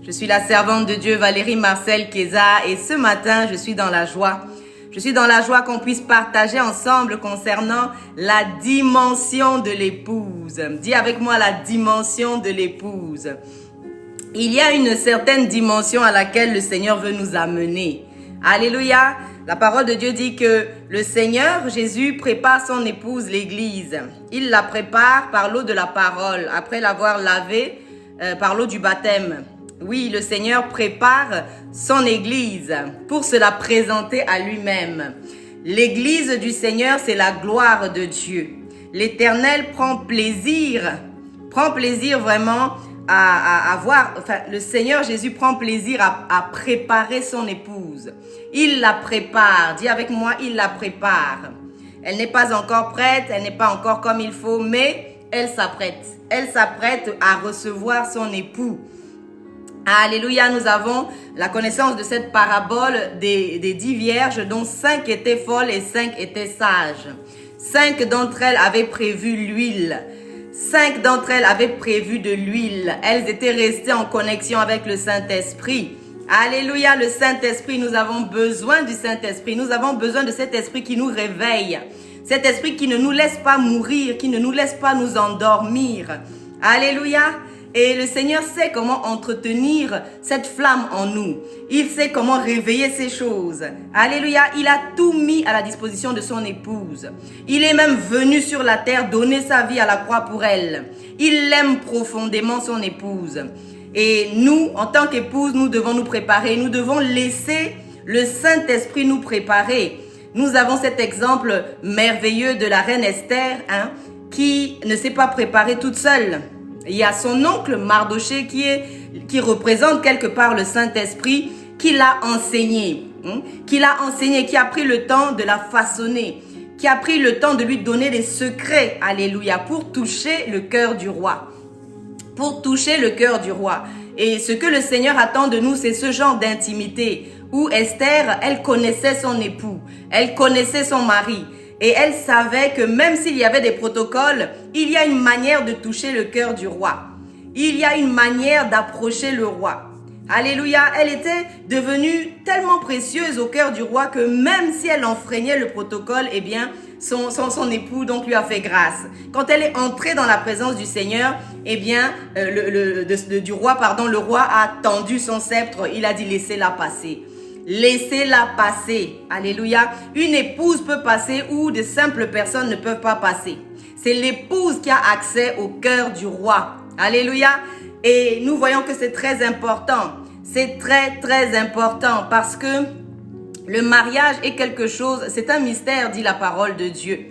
Je suis la servante de Dieu Valérie Marcel Keza et ce matin, je suis dans la joie. Je suis dans la joie qu'on puisse partager ensemble concernant la dimension de l'épouse. Dis avec moi la dimension de l'épouse. Il y a une certaine dimension à laquelle le Seigneur veut nous amener. Alléluia. La parole de Dieu dit que le Seigneur Jésus prépare son épouse, l'Église. Il la prépare par l'eau de la parole, après l'avoir lavée par l'eau du baptême. Oui, le Seigneur prépare son Église pour se la présenter à lui-même. L'Église du Seigneur, c'est la gloire de Dieu. L'Éternel prend plaisir vraiment à voir, le Seigneur Jésus prend plaisir à préparer son épouse. Il la prépare, dis avec moi, il la prépare. Elle n'est pas encore prête, elle n'est pas encore comme il faut, mais elle s'apprête. Elle s'apprête à recevoir son époux. Alléluia, nous avons la connaissance de cette parabole des 10 vierges dont 5 étaient folles et 5 étaient sages. 5 d'entre elles avaient prévu l'huile. 5 d'entre elles avaient prévu de l'huile. Elles étaient restées en connexion avec le Saint-Esprit. Alléluia, le Saint-Esprit, nous avons besoin du Saint-Esprit. Nous avons besoin de cet esprit qui nous réveille. Cet esprit qui ne nous laisse pas mourir, qui ne nous laisse pas nous endormir. Alléluia. Et le Seigneur sait comment entretenir cette flamme en nous. Il sait comment réveiller ces choses. Alléluia, il a tout mis à la disposition de son épouse. Il est même venu sur la terre donner sa vie à la croix pour elle. Il aime profondément son épouse. Et nous, en tant qu'épouse, nous devons nous préparer. Nous devons laisser le Saint-Esprit nous préparer. Nous avons cet exemple merveilleux de la reine Esther, qui ne s'est pas préparée toute seule. Il y a son oncle Mardoché qui représente quelque part le Saint-Esprit, qui l'a enseigné, qui a pris le temps de la façonner, qui a pris le temps de lui donner des secrets, alléluia, pour toucher le cœur du roi. Pour toucher le cœur du roi. Et ce que le Seigneur attend de nous, c'est ce genre d'intimité où Esther, elle connaissait son époux, elle connaissait son mari. Et elle savait que même s'il y avait des protocoles, il y a une manière de toucher le cœur du roi. Il y a une manière d'approcher le roi. Alléluia, elle était devenue tellement précieuse au cœur du roi que même si elle enfreignait le protocole, eh bien, son époux donc lui a fait grâce. Quand elle est entrée dans la présence du Seigneur, eh bien, le roi a tendu son sceptre, il a dit laissez-la passer. Laissez-la passer. Alléluia. Une épouse peut passer où de simples personnes ne peuvent pas passer. C'est l'épouse qui a accès au cœur du roi. Alléluia. Et nous voyons que c'est très important. C'est très, très important parce que le mariage est quelque chose, c'est un mystère, dit la parole de Dieu.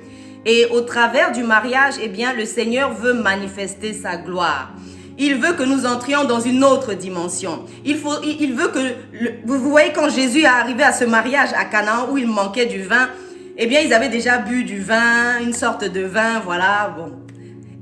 Et au travers du mariage, eh bien, le Seigneur veut manifester sa gloire. Il veut que nous entrions dans une autre dimension. Il veut que, vous voyez, quand Jésus est arrivé à ce mariage à Canaan où il manquait du vin, eh bien, ils avaient déjà bu du vin, une sorte de vin, voilà, bon.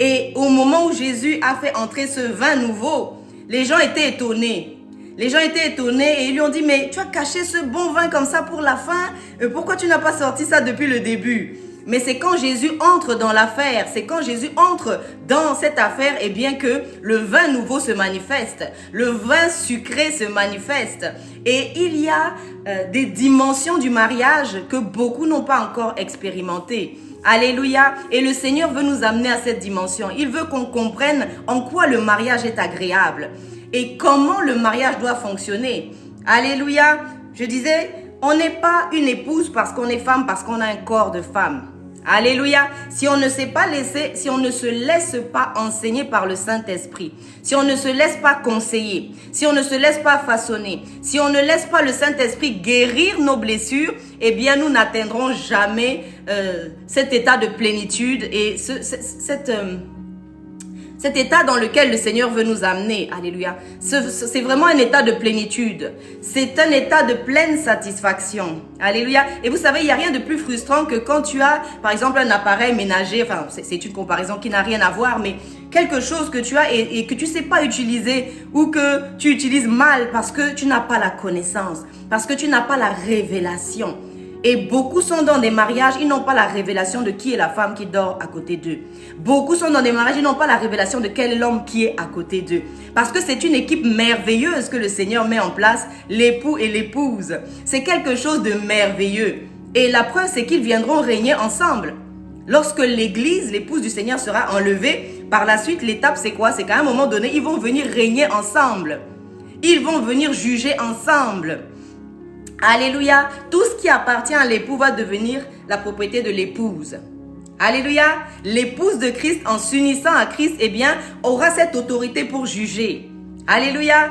Et au moment où Jésus a fait entrer ce vin nouveau, les gens étaient étonnés. Les gens étaient étonnés et ils lui ont dit, mais tu as caché ce bon vin comme ça pour la fin, pourquoi tu n'as pas sorti ça depuis le début ? Mais c'est quand Jésus entre dans l'affaire, c'est quand Jésus entre dans cette affaire, eh bien que le vin nouveau se manifeste, le vin sucré se manifeste. Et il y a des dimensions du mariage que beaucoup n'ont pas encore expérimentées. Alléluia. Et le Seigneur veut nous amener à cette dimension. Il veut qu'on comprenne en quoi le mariage est agréable et comment le mariage doit fonctionner. Alléluia. Je disais, on n'est pas une épouse parce qu'on est femme, parce qu'on a un corps de femme. Alléluia. Si on ne sait pas laisser, si on ne se laisse pas enseigner par le Saint-Esprit, si on ne se laisse pas conseiller, si on ne se laisse pas façonner, si on ne laisse pas le Saint-Esprit guérir nos blessures, eh bien nous n'atteindrons jamais cet état de plénitude et cet état dans lequel le Seigneur veut nous amener. Alléluia. C'est vraiment un état de plénitude. C'est un état de pleine satisfaction. Alléluia. Et vous savez, il n'y a rien de plus frustrant que quand tu as, par exemple, un appareil ménager. Enfin, c'est une comparaison qui n'a rien à voir, mais quelque chose que tu as et que tu ne sais pas utiliser ou que tu utilises mal parce que tu n'as pas la connaissance, parce que tu n'as pas la révélation. Et beaucoup sont dans des mariages, ils n'ont pas la révélation de qui est la femme qui dort à côté d'eux. Beaucoup sont dans des mariages, ils n'ont pas la révélation de quel est l'homme qui est à côté d'eux. Parce que c'est une équipe merveilleuse que le Seigneur met en place, l'époux et l'épouse. C'est quelque chose de merveilleux. Et la preuve, c'est qu'ils viendront régner ensemble. Lorsque l'église, l'épouse du Seigneur sera enlevée, par la suite, l'étape c'est quoi? C'est qu'à un moment donné, ils vont venir régner ensemble. Ils vont venir juger ensemble. Alléluia. Tout ce qui appartient à l'époux va devenir la propriété de l'épouse. Alléluia. L'épouse de Christ, en s'unissant à Christ, eh bien, aura cette autorité pour juger. Alléluia.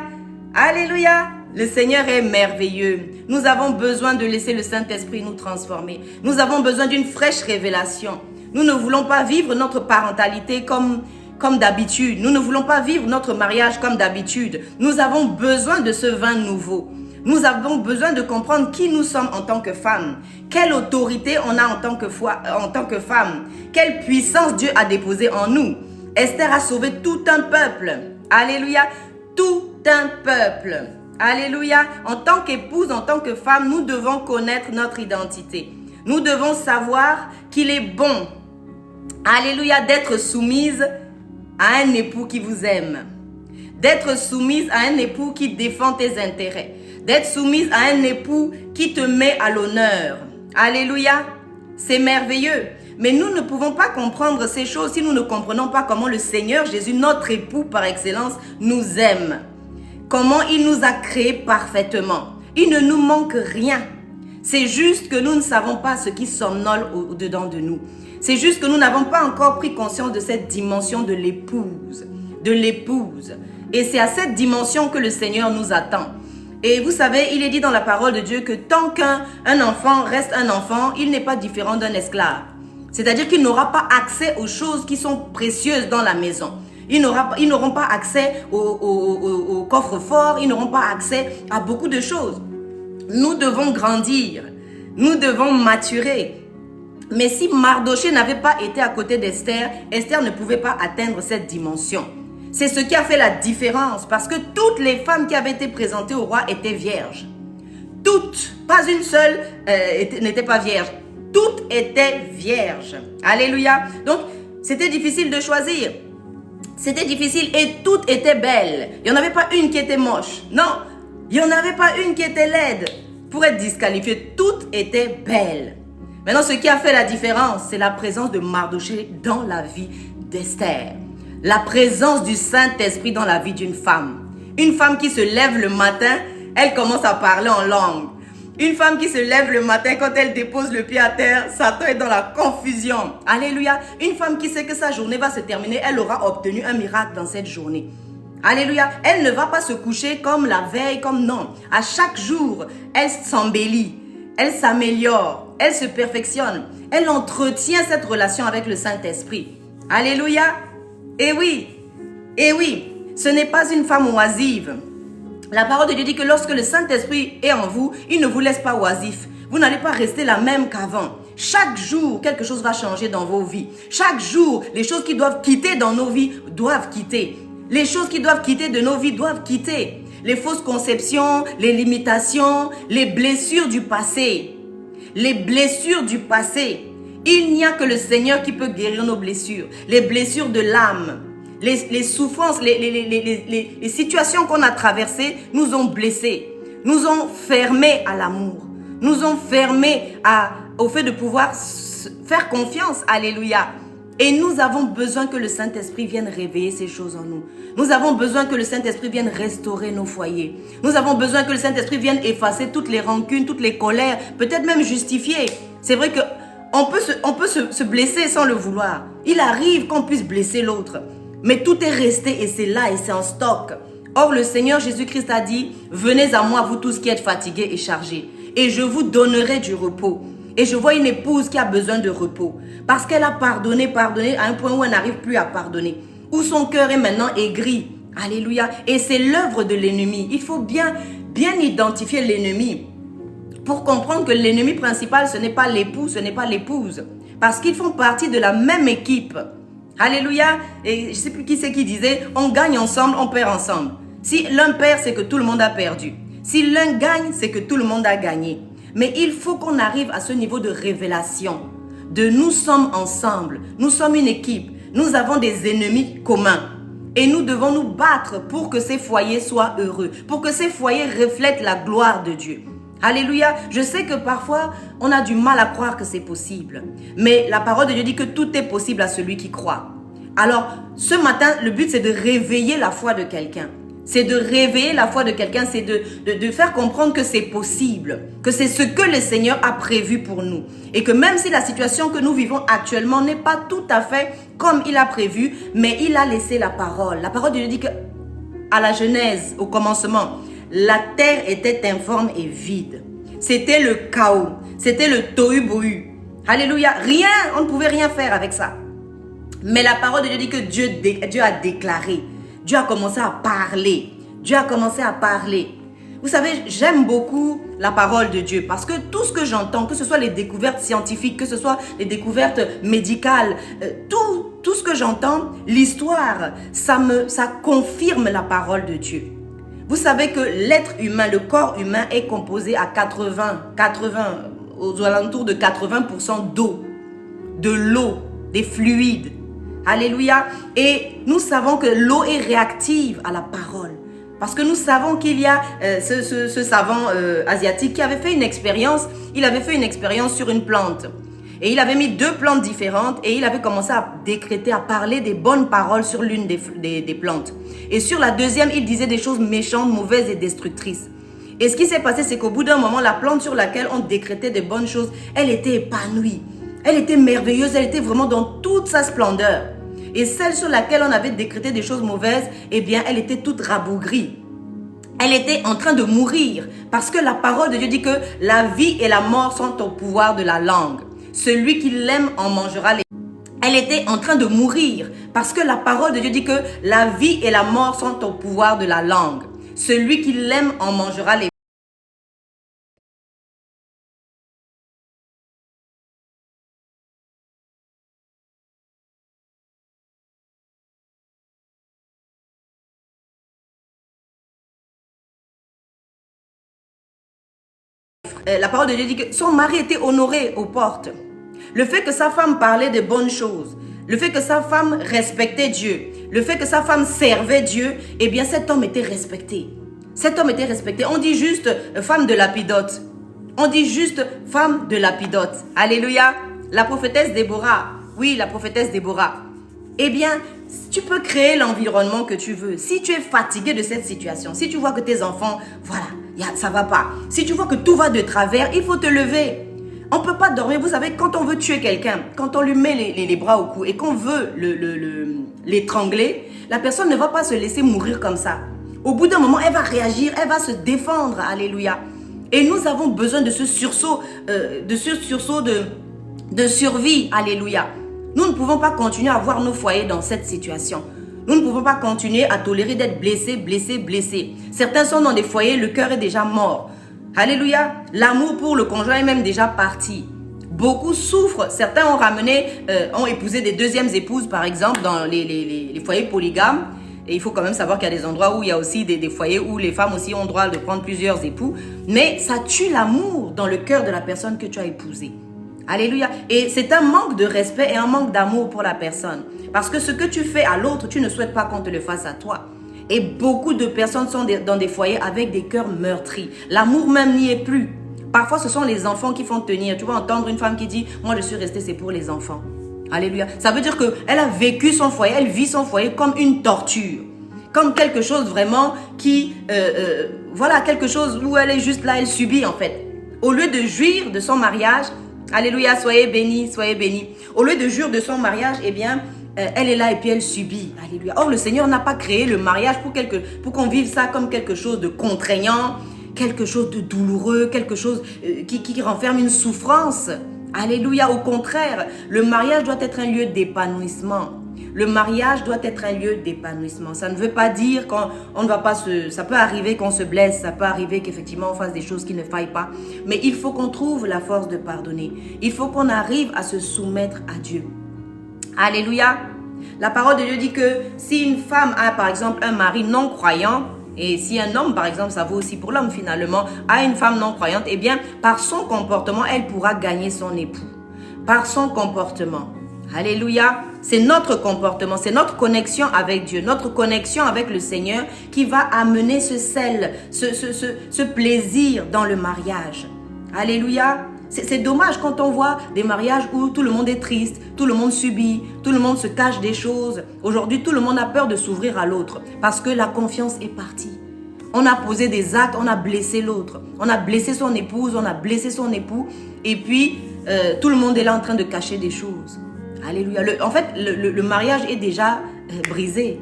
Alléluia. Le Seigneur est merveilleux. Nous avons besoin de laisser le Saint-Esprit nous transformer. Nous avons besoin d'une fraîche révélation. Nous ne voulons pas vivre notre parentalité comme d'habitude. Nous ne voulons pas vivre notre mariage comme d'habitude. Nous avons besoin de ce vin nouveau. Nous avons besoin de comprendre qui nous sommes en tant que femmes. Quelle autorité on a en tant que femme. Quelle puissance Dieu a déposée en nous. Esther a sauvé tout un peuple. Alléluia. Tout un peuple. Alléluia. En tant qu'épouse, en tant que femme, nous devons connaître notre identité. Nous devons savoir qu'il est bon. Alléluia. D'être soumise à un époux qui vous aime. D'être soumise à un époux qui défend tes intérêts. D'être soumise à un époux qui te met à l'honneur. Alléluia. C'est merveilleux. Mais nous ne pouvons pas comprendre ces choses si nous ne comprenons pas comment le Seigneur Jésus, notre époux par excellence, nous aime. Comment il nous a créés parfaitement. Il ne nous manque rien. C'est juste que nous ne savons pas ce qui somnole au-dedans de nous. C'est juste que nous n'avons pas encore pris conscience de cette dimension de l'épouse. De l'épouse. Et c'est à cette dimension que le Seigneur nous attend. Et vous savez, il est dit dans la parole de Dieu que tant qu'un enfant reste un enfant, il n'est pas différent d'un esclave. C'est-à-dire qu'il n'aura pas accès aux choses qui sont précieuses dans la maison. Ils n'auront pas accès au coffre-fort, ils n'auront pas accès à beaucoup de choses. Nous devons grandir, nous devons maturer. Mais si Mardochée n'avait pas été à côté d'Esther, Esther ne pouvait pas atteindre cette dimension. C'est ce qui a fait la différence parce que toutes les femmes qui avaient été présentées au roi étaient vierges. Toutes, pas une seule n'était pas vierge. Toutes étaient vierges. Alléluia. Donc, c'était difficile de choisir. C'était difficile et toutes étaient belles. Il n'y en avait pas une qui était moche. Non, il n'y en avait pas une qui était laide pour être disqualifiée. Toutes étaient belles. Maintenant, ce qui a fait la différence, c'est la présence de Mardochée dans la vie d'Esther. La présence du Saint-Esprit dans la vie d'une femme. Une femme qui se lève le matin, elle commence à parler en langue. Une femme qui se lève le matin, quand elle dépose le pied à terre, Satan est dans la confusion. Alléluia. Une femme qui sait que sa journée va se terminer, elle aura obtenu un miracle dans cette journée. Alléluia. Elle ne va pas se coucher comme la veille, comme non. À chaque jour, elle s'embellit, elle s'améliore, elle se perfectionne. Elle entretient cette relation avec le Saint-Esprit. Alléluia. Et oui, ce n'est pas une femme oisive. La parole de Dieu dit que lorsque le Saint-Esprit est en vous, il ne vous laisse pas oisif. Vous n'allez pas rester la même qu'avant. Chaque jour, quelque chose va changer dans vos vies. Chaque jour, les choses qui doivent quitter dans nos vies doivent quitter. Les choses qui doivent quitter de nos vies doivent quitter. Les fausses conceptions, les limitations, les blessures du passé. Les blessures du passé. Il n'y a que le Seigneur qui peut guérir nos blessures. Les blessures de l'âme. Les souffrances, les situations qu'on a traversées nous ont blessés, nous ont fermés à l'amour, nous ont fermés au fait de pouvoir faire confiance. Alléluia. Et nous avons besoin que le Saint-Esprit vienne réveiller ces choses en nous. Nous avons besoin que le Saint-Esprit vienne restaurer nos foyers. Nous avons besoin que le Saint-Esprit vienne effacer toutes les rancunes, toutes les colères, peut-être même justifier. C'est vrai que on peut se blesser sans le vouloir. Il arrive qu'on puisse blesser l'autre. Mais tout est resté et c'est là et c'est en stock. Or, le Seigneur Jésus-Christ a dit, venez à moi, vous tous qui êtes fatigués et chargés, et je vous donnerai du repos. Et je vois une épouse qui a besoin de repos, parce qu'elle a pardonné à un point où elle n'arrive plus à pardonner, où son cœur est maintenant aigri. Alléluia. Et c'est l'œuvre de l'ennemi. Il faut bien identifier l'ennemi pour comprendre que l'ennemi principal, ce n'est pas l'époux, ce n'est pas l'épouse, parce qu'ils font partie de la même équipe. Alléluia. Et je ne sais plus qui c'est qui disait, on gagne ensemble, on perd ensemble. Si l'un perd, c'est que tout le monde a perdu. Si l'un gagne, c'est que tout le monde a gagné. Mais il faut qu'on arrive à ce niveau de révélation. De nous sommes ensemble, nous sommes une équipe, nous avons des ennemis communs. Et nous devons nous battre pour que ces foyers soient heureux, pour que ces foyers reflètent la gloire de Dieu. Alléluia. Je sais que parfois, on a du mal à croire que c'est possible. Mais la parole de Dieu dit que tout est possible à celui qui croit. Alors, ce matin, le but, c'est de réveiller la foi de quelqu'un. C'est de réveiller la foi de quelqu'un, c'est de faire comprendre que c'est possible, que c'est ce que le Seigneur a prévu pour nous. Et que même si la situation que nous vivons actuellement n'est pas tout à fait comme il a prévu, mais il a laissé la parole. La parole de Dieu dit que à la Genèse, au commencement, la terre était informe et vide. C'était le chaos, c'était le tohu-bohu. Alléluia, rien, on ne pouvait rien faire avec ça. Mais la parole de Dieu dit que Dieu a déclaré. Dieu a commencé à parler. Dieu a commencé à parler. Vous savez, j'aime beaucoup la parole de Dieu parce que tout ce que j'entends, que ce soit les découvertes scientifiques, que ce soit les découvertes médicales, tout ce que j'entends, l'histoire, ça confirme la parole de Dieu. Vous savez que l'être humain, le corps humain est composé à 80, aux alentours de 80% d'eau, de l'eau, des fluides. Alléluia. Et nous savons que l'eau est réactive à la parole. Parce que nous savons qu'il y a ce savant asiatique qui avait fait une expérience. Il avait fait une expérience sur une plante. Et il avait mis 2 plantes différentes et il avait commencé à décréter, à parler des bonnes paroles sur l'une des plantes. Et sur la deuxième, il disait des choses méchantes, mauvaises et destructrices. Et ce qui s'est passé, c'est qu'au bout d'un moment, la plante sur laquelle on décrétait de bonnes choses, elle était épanouie. Elle était merveilleuse, elle était vraiment dans toute sa splendeur. Et celle sur laquelle on avait décrété des choses mauvaises, eh bien, elle était toute rabougrie. Elle était en train de mourir parce que la parole de Dieu dit que la vie et la mort sont au pouvoir de la langue. Celui qui l'aime en mangera les... Elle était en train de mourir parce que la parole de Dieu dit que la vie et la mort sont au pouvoir de la langue. Celui qui l'aime en mangera les... La parole de Dieu dit que son mari était honoré aux portes. Le fait que sa femme parlait de bonnes choses, le fait que sa femme respectait Dieu, le fait que sa femme servait Dieu, eh bien cet homme était respecté. Cet homme était respecté. On dit juste femme de Lapidote. On dit juste femme de Lapidote. Alléluia. La prophétesse Déborah. Oui, la prophétesse Déborah. Eh bien, tu peux créer l'environnement que tu veux. Si tu es fatigué de cette situation, si tu vois que tes enfants, voilà, ça ne va pas. Si tu vois que tout va de travers, il faut te lever. On ne peut pas dormir. Vous savez, quand on veut tuer quelqu'un, quand on lui met les bras au cou et qu'on veut l'étrangler, la personne ne va pas se laisser mourir comme ça. Au bout d'un moment, elle va réagir, elle va se défendre. Alléluia. Et nous avons besoin de ce sursaut, de survie. Alléluia. Nous ne pouvons pas continuer à voir nos foyers dans cette situation. Nous ne pouvons pas continuer à tolérer d'être blessés. Certains sont dans des foyers, le cœur est déjà mort. Alléluia. L'amour pour le conjoint est même déjà parti. Beaucoup souffrent. Certains ont épousé des deuxièmes épouses, par exemple, dans les foyers polygames. Et il faut quand même savoir qu'il y a des endroits où il y a aussi des foyers où les femmes aussi ont droit de prendre plusieurs époux. Mais ça tue l'amour dans le cœur de la personne que tu as épousée. Alléluia. Et c'est un manque de respect et un manque d'amour pour la personne. Parce que ce que tu fais à l'autre, tu ne souhaites pas qu'on te le fasse à toi. Et beaucoup de personnes sont dans des foyers avec des cœurs meurtris. L'amour même n'y est plus. Parfois, ce sont les enfants qui font tenir. Tu vas entendre une femme qui dit « Moi, je suis restée, c'est pour les enfants. » Alléluia. Ça veut dire qu'elle a vécu son foyer, elle vit son foyer comme une torture. Comme quelque chose vraiment qui... voilà, quelque chose où elle est juste là, elle subit en fait. Au lieu de jouir de son mariage... Alléluia, soyez bénis, soyez bénis. Au lieu de jouir de son mariage, eh bien, elle est là et puis elle subit. Alléluia. Or, le Seigneur n'a pas créé le mariage pour qu'on vive ça comme quelque chose de contraignant, quelque chose de douloureux, quelque chose qui renferme une souffrance. Alléluia. Au contraire, le mariage doit être un lieu d'épanouissement. Le mariage doit être un lieu d'épanouissement. Ça ne veut pas dire qu'on ne va pas ça peut arriver qu'on se blesse, ça peut arriver qu'effectivement on fasse des choses qui ne faillent pas. Mais il faut qu'on trouve la force de pardonner. Il faut qu'on arrive à se soumettre à Dieu. Alléluia. La parole de Dieu dit que si une femme a par exemple un mari non croyant, Et si un homme, par exemple, ça vaut aussi pour l'homme finalement, a une femme non croyante, eh bien, par son comportement, elle pourra gagner son époux. Par son comportement. Alléluia. C'est notre comportement, c'est notre connexion avec Dieu, notre connexion avec le Seigneur qui va amener ce sel, ce plaisir dans le mariage. Alléluia. C'est dommage quand on voit des mariages où tout le monde est triste, tout le monde subit, tout le monde se cache des choses. Aujourd'hui, tout le monde a peur de s'ouvrir à l'autre parce que la confiance est partie. On a posé des actes, on a blessé l'autre. On a blessé son épouse, on a blessé son époux. Et puis, tout le monde est là en train de cacher des choses. Alléluia. En fait, le mariage est déjà brisé.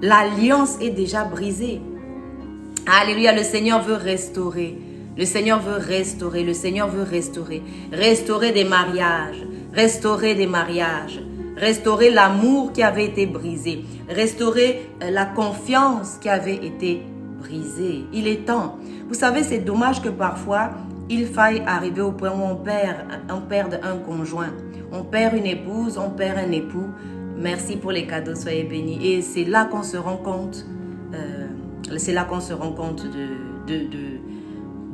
L'alliance est déjà brisée. Alléluia. Le Seigneur veut restaurer. Le Seigneur veut restaurer, le Seigneur veut restaurer. Restaurer des mariages, restaurer des mariages, restaurer l'amour qui avait été brisé, restaurer la confiance qui avait été brisée. Il est temps. Vous savez, c'est dommage que parfois, il faille arriver au point où on perd un conjoint. On perd une épouse, on perd un époux. Merci pour les cadeaux, soyez bénis. Et c'est là qu'on se rend compte,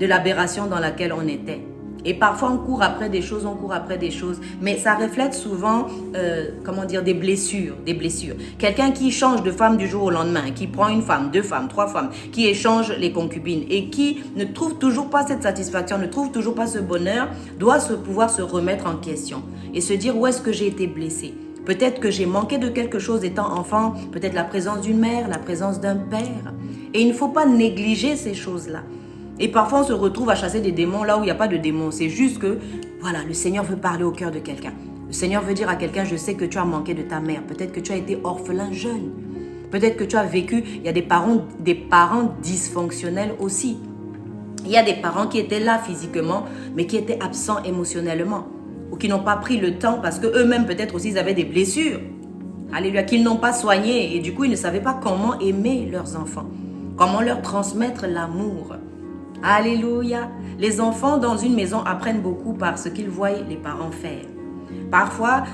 de l'aberration dans laquelle on était. Et parfois, on court après des choses, mais ça reflète souvent, des blessures. Quelqu'un qui change de femme du jour au lendemain, qui prend une femme, 2 femmes, 3 femmes, qui échange les concubines et qui ne trouve toujours pas cette satisfaction, ne trouve toujours pas ce bonheur, doit pouvoir se remettre en question et se dire où est-ce que j'ai été blessé. Peut-être que j'ai manqué de quelque chose étant enfant, peut-être la présence d'une mère, la présence d'un père. Et il ne faut pas négliger ces choses-là. Et parfois, on se retrouve à chasser des démons là où il n'y a pas de démons. C'est juste que, voilà, le Seigneur veut parler au cœur de quelqu'un. Le Seigneur veut dire à quelqu'un, je sais que tu as manqué de ta mère. Peut-être que tu as été orphelin jeune. Peut-être que tu as vécu, il y a des parents dysfonctionnels aussi. Il y a des parents qui étaient là physiquement, mais qui étaient absents émotionnellement. Ou qui n'ont pas pris le temps parce qu'eux-mêmes, peut-être aussi, ils avaient des blessures. Alléluia, qu'ils n'ont pas soignées. Et du coup, ils ne savaient pas comment aimer leurs enfants. Comment leur transmettre l'amour. Alléluia. Les enfants dans une maison apprennent beaucoup par ce qu'ils voient les parents faire. Parfois,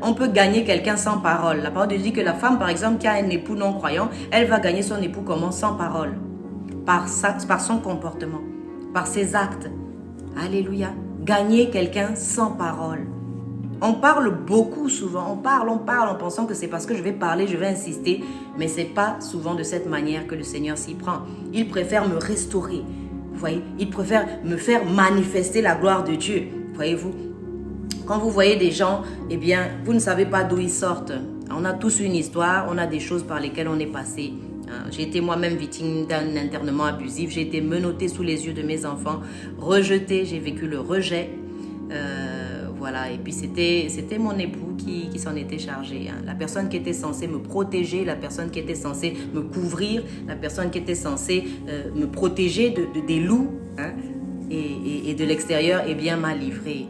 on peut gagner quelqu'un sans parole. La parole dit que la femme, par exemple, qui a un époux non croyant, elle va gagner son époux comment? Sans parole. Par son comportement, par ses actes. Alléluia. Gagner quelqu'un sans parole. On parle beaucoup souvent, on parle en pensant que c'est parce que je vais parler, je vais insister, mais ce n'est pas souvent de cette manière que le Seigneur s'y prend. Il préfère me restaurer. Vous voyez, il préfère me faire manifester la gloire de Dieu. Voyez-vous, quand vous voyez des gens, eh bien, vous ne savez pas d'où ils sortent. On a tous une histoire, on a des choses par lesquelles on est passé. J'ai été moi-même victime d'un internement abusif. J'ai été menottée sous les yeux de mes enfants, rejetée, j'ai vécu le rejet. Voilà, et puis c'était mon époux qui s'en était chargé. La personne qui était censée me protéger, la personne qui était censée me couvrir, la personne qui était censée me protéger des loups et de l'extérieur, eh bien m'a livré,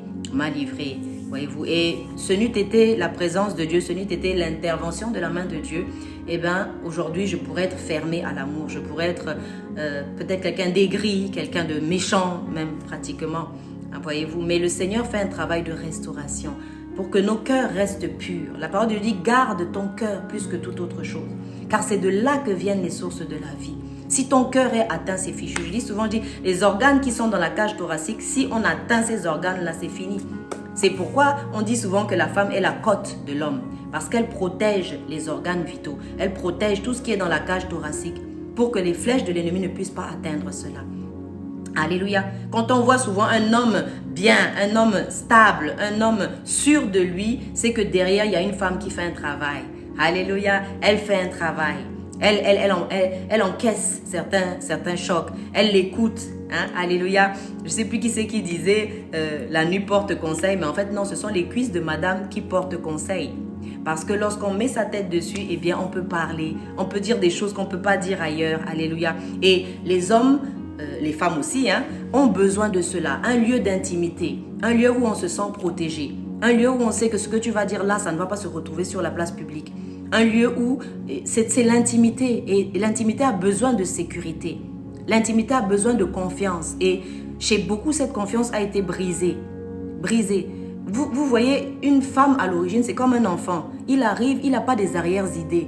voyez-vous. Et ce n'eût été la présence de Dieu, ce n'eût été l'intervention de la main de Dieu, eh bien aujourd'hui je pourrais être fermée à l'amour, je pourrais être peut-être quelqu'un d'aigri, quelqu'un de méchant même pratiquement. Voyez-vous, mais le Seigneur fait un travail de restauration pour que nos cœurs restent purs. La parole de Dieu dit, garde ton cœur plus que toute autre chose, car c'est de là que viennent les sources de la vie. Si ton cœur est atteint, c'est fichu. Je dis souvent, les organes qui sont dans la cage thoracique, si on atteint ces organes-là, c'est fini. C'est pourquoi on dit souvent que la femme est la côte de l'homme, parce qu'elle protège les organes vitaux, elle protège tout ce qui est dans la cage thoracique pour que les flèches de l'ennemi ne puissent pas atteindre cela. Alléluia. Quand on voit souvent un homme bien, un homme stable, un homme sûr de lui, c'est que derrière, il y a une femme qui fait un travail. Alléluia. Elle fait un travail. Elle encaisse certains chocs. Elle l'écoute. Alléluia. Je ne sais plus qui c'est qui disait la nuit porte conseil, mais en fait, non, ce sont les cuisses de madame qui portent conseil. Parce que lorsqu'on met sa tête dessus, eh bien, on peut parler. On peut dire des choses qu'on ne peut pas dire ailleurs. Alléluia. Et les hommes, les femmes aussi, ont besoin de cela. Un lieu d'intimité, un lieu où on se sent protégé, un lieu où on sait que ce que tu vas dire là, ça ne va pas se retrouver sur la place publique. Un lieu où c'est l'intimité, et l'intimité a besoin de sécurité. L'intimité a besoin de confiance, et chez beaucoup, cette confiance a été brisée. Vous voyez, une femme à l'origine, c'est comme un enfant. Il arrive, il n'a pas des arrière-idées.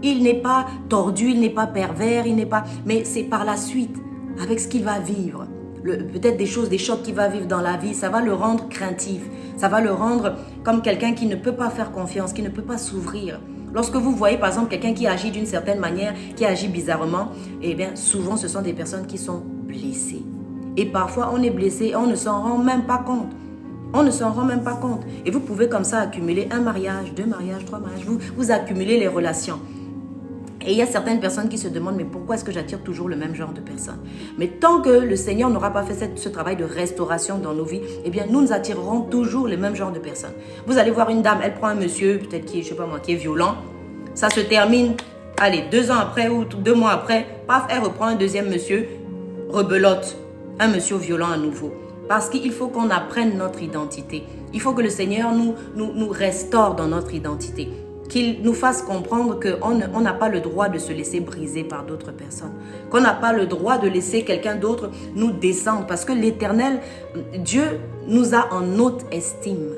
il n'est pas tordu, il n'est pas pervers, il n'est pas... Mais c'est par la suite, avec ce qu'il va vivre. Peut-être des choses, des chocs qu'il va vivre dans la vie, ça va le rendre craintif. Ça va le rendre comme quelqu'un qui ne peut pas faire confiance, qui ne peut pas s'ouvrir. Lorsque vous voyez par exemple quelqu'un qui agit d'une certaine manière, qui agit bizarrement, eh bien souvent ce sont des personnes qui sont blessées. Et parfois on est blessé et on ne s'en rend même pas compte. On ne s'en rend même pas compte. Et vous pouvez comme ça accumuler un mariage, 2 mariages, 3 mariages. Vous accumulez les relations. Et il y a certaines personnes qui se demandent, mais pourquoi est-ce que j'attire toujours le même genre de personnes? Mais tant que le Seigneur n'aura pas fait ce travail de restauration dans nos vies, eh bien, nous attirerons toujours le même genre de personnes. Vous allez voir une dame, elle prend un monsieur, peut-être qui, je sais pas moi, qui est violent. Ça se termine, allez, 2 ans après ou 2 mois après, paf, elle reprend un deuxième monsieur, rebelote, un monsieur violent à nouveau. Parce qu'il faut qu'on apprenne notre identité. Il faut que le Seigneur nous restaure dans notre identité. Qu'il nous fasse comprendre qu'on n'a pas le droit de se laisser briser par d'autres personnes. Qu'on n'a pas le droit de laisser quelqu'un d'autre nous descendre. Parce que l'Éternel, Dieu nous a en haute estime.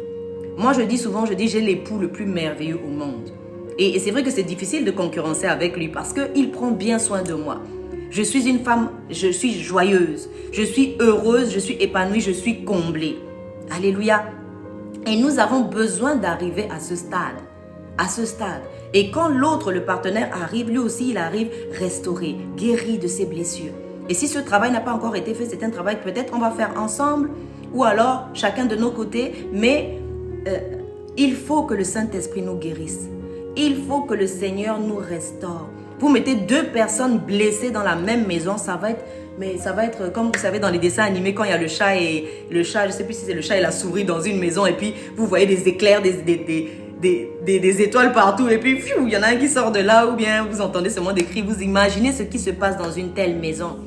Moi, je dis souvent, j'ai l'époux le plus merveilleux au monde. Et c'est vrai que c'est difficile de concurrencer avec lui parce qu'il prend bien soin de moi. Je suis une femme, je suis joyeuse, je suis heureuse, je suis épanouie, je suis comblée. Alléluia. Et nous avons besoin d'arriver à ce stade. À ce stade. Et quand l'autre, le partenaire arrive, lui aussi, il arrive restauré, guéri de ses blessures. Et si ce travail n'a pas encore été fait, c'est un travail que peut-être on va faire ensemble ou alors chacun de nos côtés. Mais il faut que le Saint-Esprit nous guérisse. Il faut que le Seigneur nous restaure. Vous mettez 2 personnes blessées dans la même maison, ça va être comme vous savez dans les dessins animés quand il y a le chat, je ne sais plus si c'est le chat et la souris dans une maison et puis vous voyez des éclairs, des étoiles partout et puis il y en a un qui sort de là ou bien vous entendez seulement des cris. Vous imaginez ce qui se passe dans une telle maison.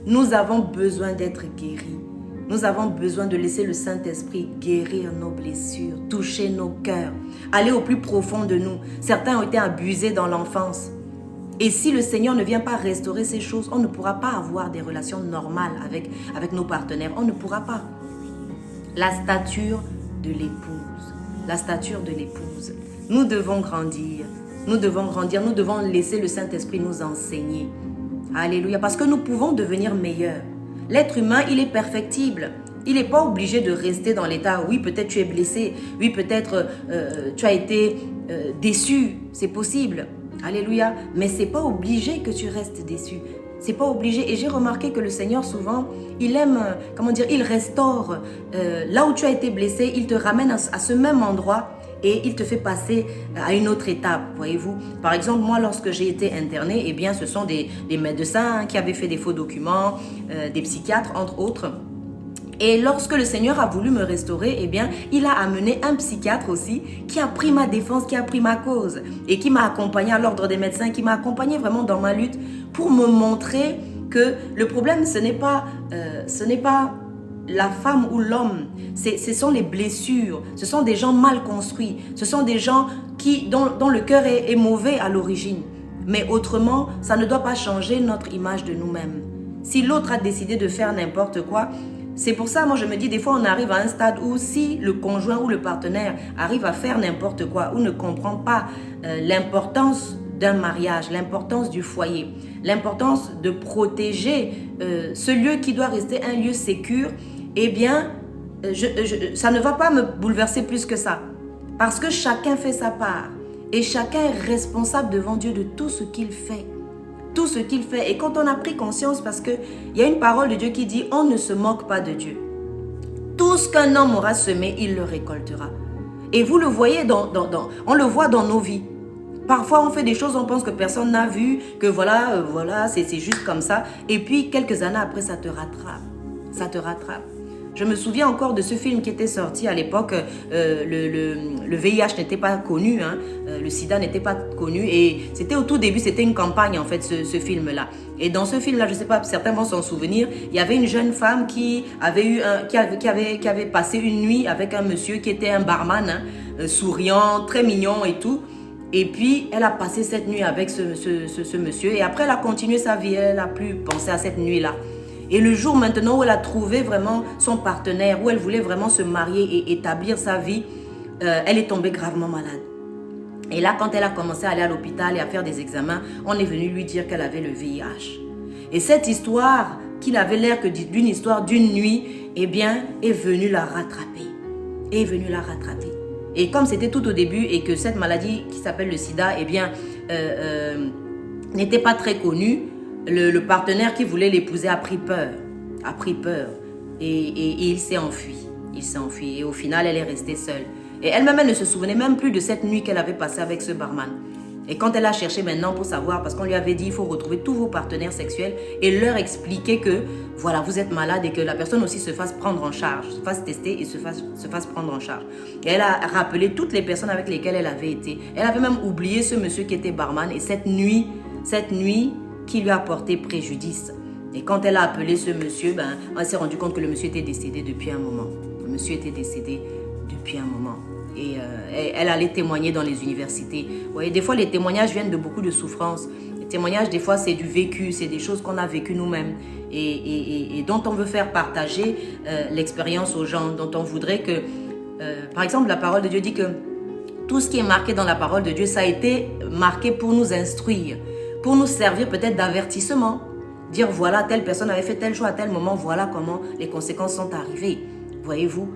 Nous avons besoin d'être guéris. Nous avons besoin de laisser le Saint-Esprit guérir nos blessures, toucher nos cœurs, aller au plus profond de nous. Certains ont été abusés dans l'enfance. Et si le Seigneur ne vient pas restaurer ces choses, on ne pourra pas avoir des relations normales avec nos partenaires. On ne pourra pas. La stature de l'épouse. La stature de l'épouse. Nous devons grandir. Nous devons grandir. Nous devons laisser le Saint-Esprit nous enseigner. Alléluia. Parce que nous pouvons devenir meilleurs. L'être humain, il est perfectible. Il n'est pas obligé de rester dans l'état. Oui, peut-être tu es blessé. Oui, peut-être tu as été déçu. C'est possible. Alléluia. Mais ce n'est pas obligé que tu restes déçu. C'est pas obligé. Et j'ai remarqué que le Seigneur, souvent, il aime, il restaure. Là où tu as été blessé, il te ramène à ce même endroit et il te fait passer à une autre étape, voyez-vous. Par exemple, moi, lorsque j'ai été internée, eh bien, ce sont des médecins qui avaient fait des faux documents, des psychiatres, entre autres. Et lorsque le Seigneur a voulu me restaurer, eh bien, il a amené un psychiatre aussi qui a pris ma défense, qui a pris ma cause et qui m'a accompagné à l'ordre des médecins, qui m'a accompagné vraiment dans ma lutte pour me montrer que le problème, ce n'est pas la femme ou l'homme, ce sont les blessures, ce sont des gens mal construits, ce sont des gens dont le cœur est mauvais à l'origine. Mais autrement, ça ne doit pas changer notre image de nous-mêmes. Si l'autre a décidé de faire n'importe quoi, c'est pour ça, moi je me dis, des fois on arrive à un stade où si le conjoint ou le partenaire arrive à faire n'importe quoi ou ne comprend pas l'importance d'un mariage, l'importance du foyer, l'importance de protéger ce lieu qui doit rester un lieu sécure, eh bien, ça ne va pas me bouleverser plus que ça. Parce que chacun fait sa part et chacun est responsable devant Dieu de tout ce qu'il fait. Tout ce qu'il fait. Et quand on a pris conscience, parce qu'il y a une parole de Dieu qui dit « On ne se moque pas de Dieu. Tout ce qu'un homme aura semé, il le récoltera. » Et vous le voyez, on le voit dans nos vies. Parfois, on fait des choses, on pense que personne n'a vu, que voilà, c'est juste comme ça. Et puis, quelques années après, ça te rattrape. Ça te rattrape. Je me souviens encore de ce film qui était sorti à l'époque. Le VIH n'était pas connu, hein, le sida n'était pas connu. Et c'était au tout début, c'était une campagne en fait, ce film-là. Et dans ce film-là, je ne sais pas, certains vont s'en souvenir, il y avait une jeune femme qui avait passé une nuit avec un monsieur qui était un barman, hein, souriant, très mignon et tout. Et puis, elle a passé cette nuit avec ce monsieur. Et après, elle a continué sa vie, elle n'a plus pensé à cette nuit-là. Et le jour maintenant où elle a trouvé vraiment son partenaire, où elle voulait vraiment se marier et établir sa vie, elle est tombée gravement malade. Et là, quand elle a commencé à aller à l'hôpital et à faire des examens, on est venu lui dire qu'elle avait le VIH. Et cette histoire, qui n'avait l'air que d'une histoire d'une nuit, eh bien, est venue la rattraper. Est venue la rattraper. Et comme c'était tout au début et que cette maladie qui s'appelle le sida, eh bien, n'était pas très connue, le partenaire qui voulait l'épouser a pris peur. A pris peur. Et il s'est enfui. Il s'est enfui. Et au final, elle est restée seule. Et elle-même, elle ne se souvenait même plus de cette nuit qu'elle avait passée avec ce barman. Et quand elle a cherché maintenant pour savoir, parce qu'on lui avait dit, il faut retrouver tous vos partenaires sexuels et leur expliquer que, voilà, vous êtes malade et que la personne aussi se fasse prendre en charge, se fasse tester et se fasse prendre en charge. Et elle a rappelé toutes les personnes avec lesquelles elle avait été. Elle avait même oublié ce monsieur qui était barman et cette nuit qui lui a porté préjudice. Et quand elle a appelé ce monsieur, ben, on s'est rendu compte que le monsieur était décédé depuis un moment. Le monsieur était décédé depuis un moment. Et elle allait témoigner dans les universités. Vous voyez, des fois, les témoignages viennent de beaucoup de souffrances. Les témoignages, des fois, c'est du vécu, c'est des choses qu'on a vécues nous-mêmes et dont on veut faire partager l'expérience aux gens, dont on voudrait que, par exemple, la parole de Dieu dit que tout ce qui est marqué dans la parole de Dieu, ça a été marqué pour nous instruire, pour nous servir peut-être d'avertissement. Dire, voilà, telle personne avait fait tel choix à tel moment, voilà comment les conséquences sont arrivées. Voyez-vous ?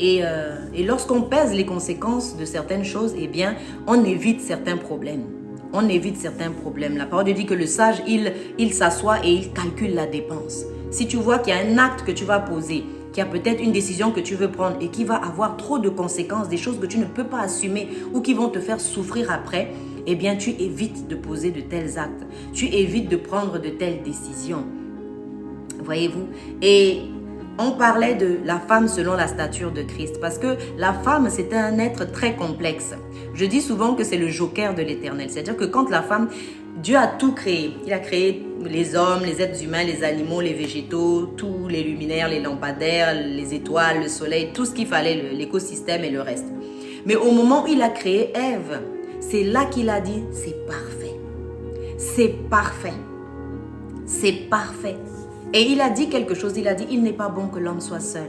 Et lorsqu'on pèse les conséquences de certaines choses, eh bien, on évite certains problèmes. On évite certains problèmes. La parole dit que le sage, il s'assoit et il calcule la dépense. Si tu vois qu'il y a un acte que tu vas poser, qu'il y a peut-être une décision que tu veux prendre et qui va avoir trop de conséquences, des choses que tu ne peux pas assumer ou qui vont te faire souffrir après, eh bien, tu évites de poser de tels actes. Tu évites de prendre de telles décisions. Voyez-vous ? Et on parlait de la femme selon la stature de Christ parce que la femme, c'est un être très complexe. Je dis souvent que c'est le joker de l'Éternel. C'est-à-dire que quand la femme, Dieu a tout créé. Il a créé les hommes, les êtres humains, les animaux, les végétaux, tous les luminaires, les lampadaires, les étoiles, le soleil, tout ce qu'il fallait, l'écosystème et le reste. Mais au moment où il a créé Ève, c'est là qu'il a dit, c'est parfait. C'est parfait. C'est parfait. Et il a dit quelque chose, il a dit, il n'est pas bon que l'homme soit seul.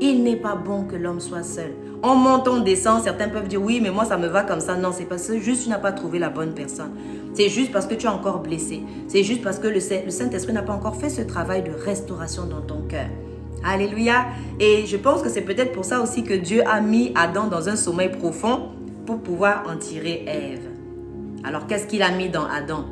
Il n'est pas bon que l'homme soit seul. On monte, on descend, certains peuvent dire, oui, mais moi ça me va comme ça. Non, c'est parce que juste tu n'as pas trouvé la bonne personne. C'est juste parce que tu es encore blessé. C'est juste parce que le Saint-Esprit n'a pas encore fait ce travail de restauration dans ton cœur. Alléluia. Et je pense que c'est peut-être pour ça aussi que Dieu a mis Adam dans un sommeil profond pour pouvoir en tirer Ève. Alors qu'est-ce qu'il a mis dans Adam ?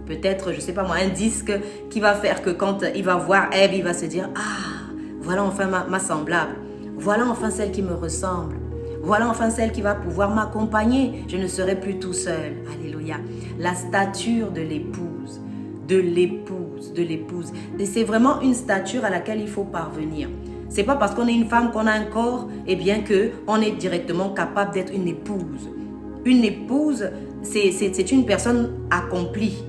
Peut-être, je ne sais pas moi, un disque qui va faire que quand il va voir Ève, il va se dire « Ah, voilà enfin ma semblable. Voilà enfin celle qui me ressemble. Voilà enfin celle qui va pouvoir m'accompagner. Je ne serai plus tout seul. » Alléluia. La stature de l'épouse, de l'épouse, de l'épouse. Et c'est vraiment une stature à laquelle il faut parvenir. Ce n'est pas parce qu'on est une femme, qu'on a un corps, eh bien qu'on est directement capable d'être une épouse. Une épouse, c'est une personne accomplie.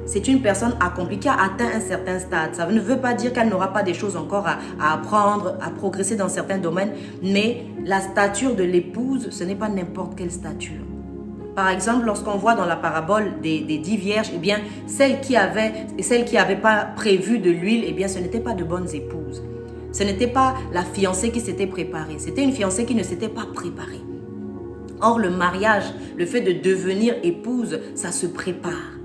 C'est une personne accomplie qui a atteint un certain stade. Ça ne veut pas dire qu'elle n'aura pas des choses encore à apprendre, à progresser dans certains domaines. Mais la stature de l'épouse, ce n'est pas n'importe quelle stature. Par exemple, lorsqu'on voit dans la parabole des 10 vierges, eh bien, celles qui n'avaient pas prévu de l'huile, eh bien, ce n'étaient pas de bonnes épouses. Ce n'était pas la fiancée qui s'était préparée. C'était une fiancée qui ne s'était pas préparée. Or, le mariage, le fait de devenir épouse, ça se prépare.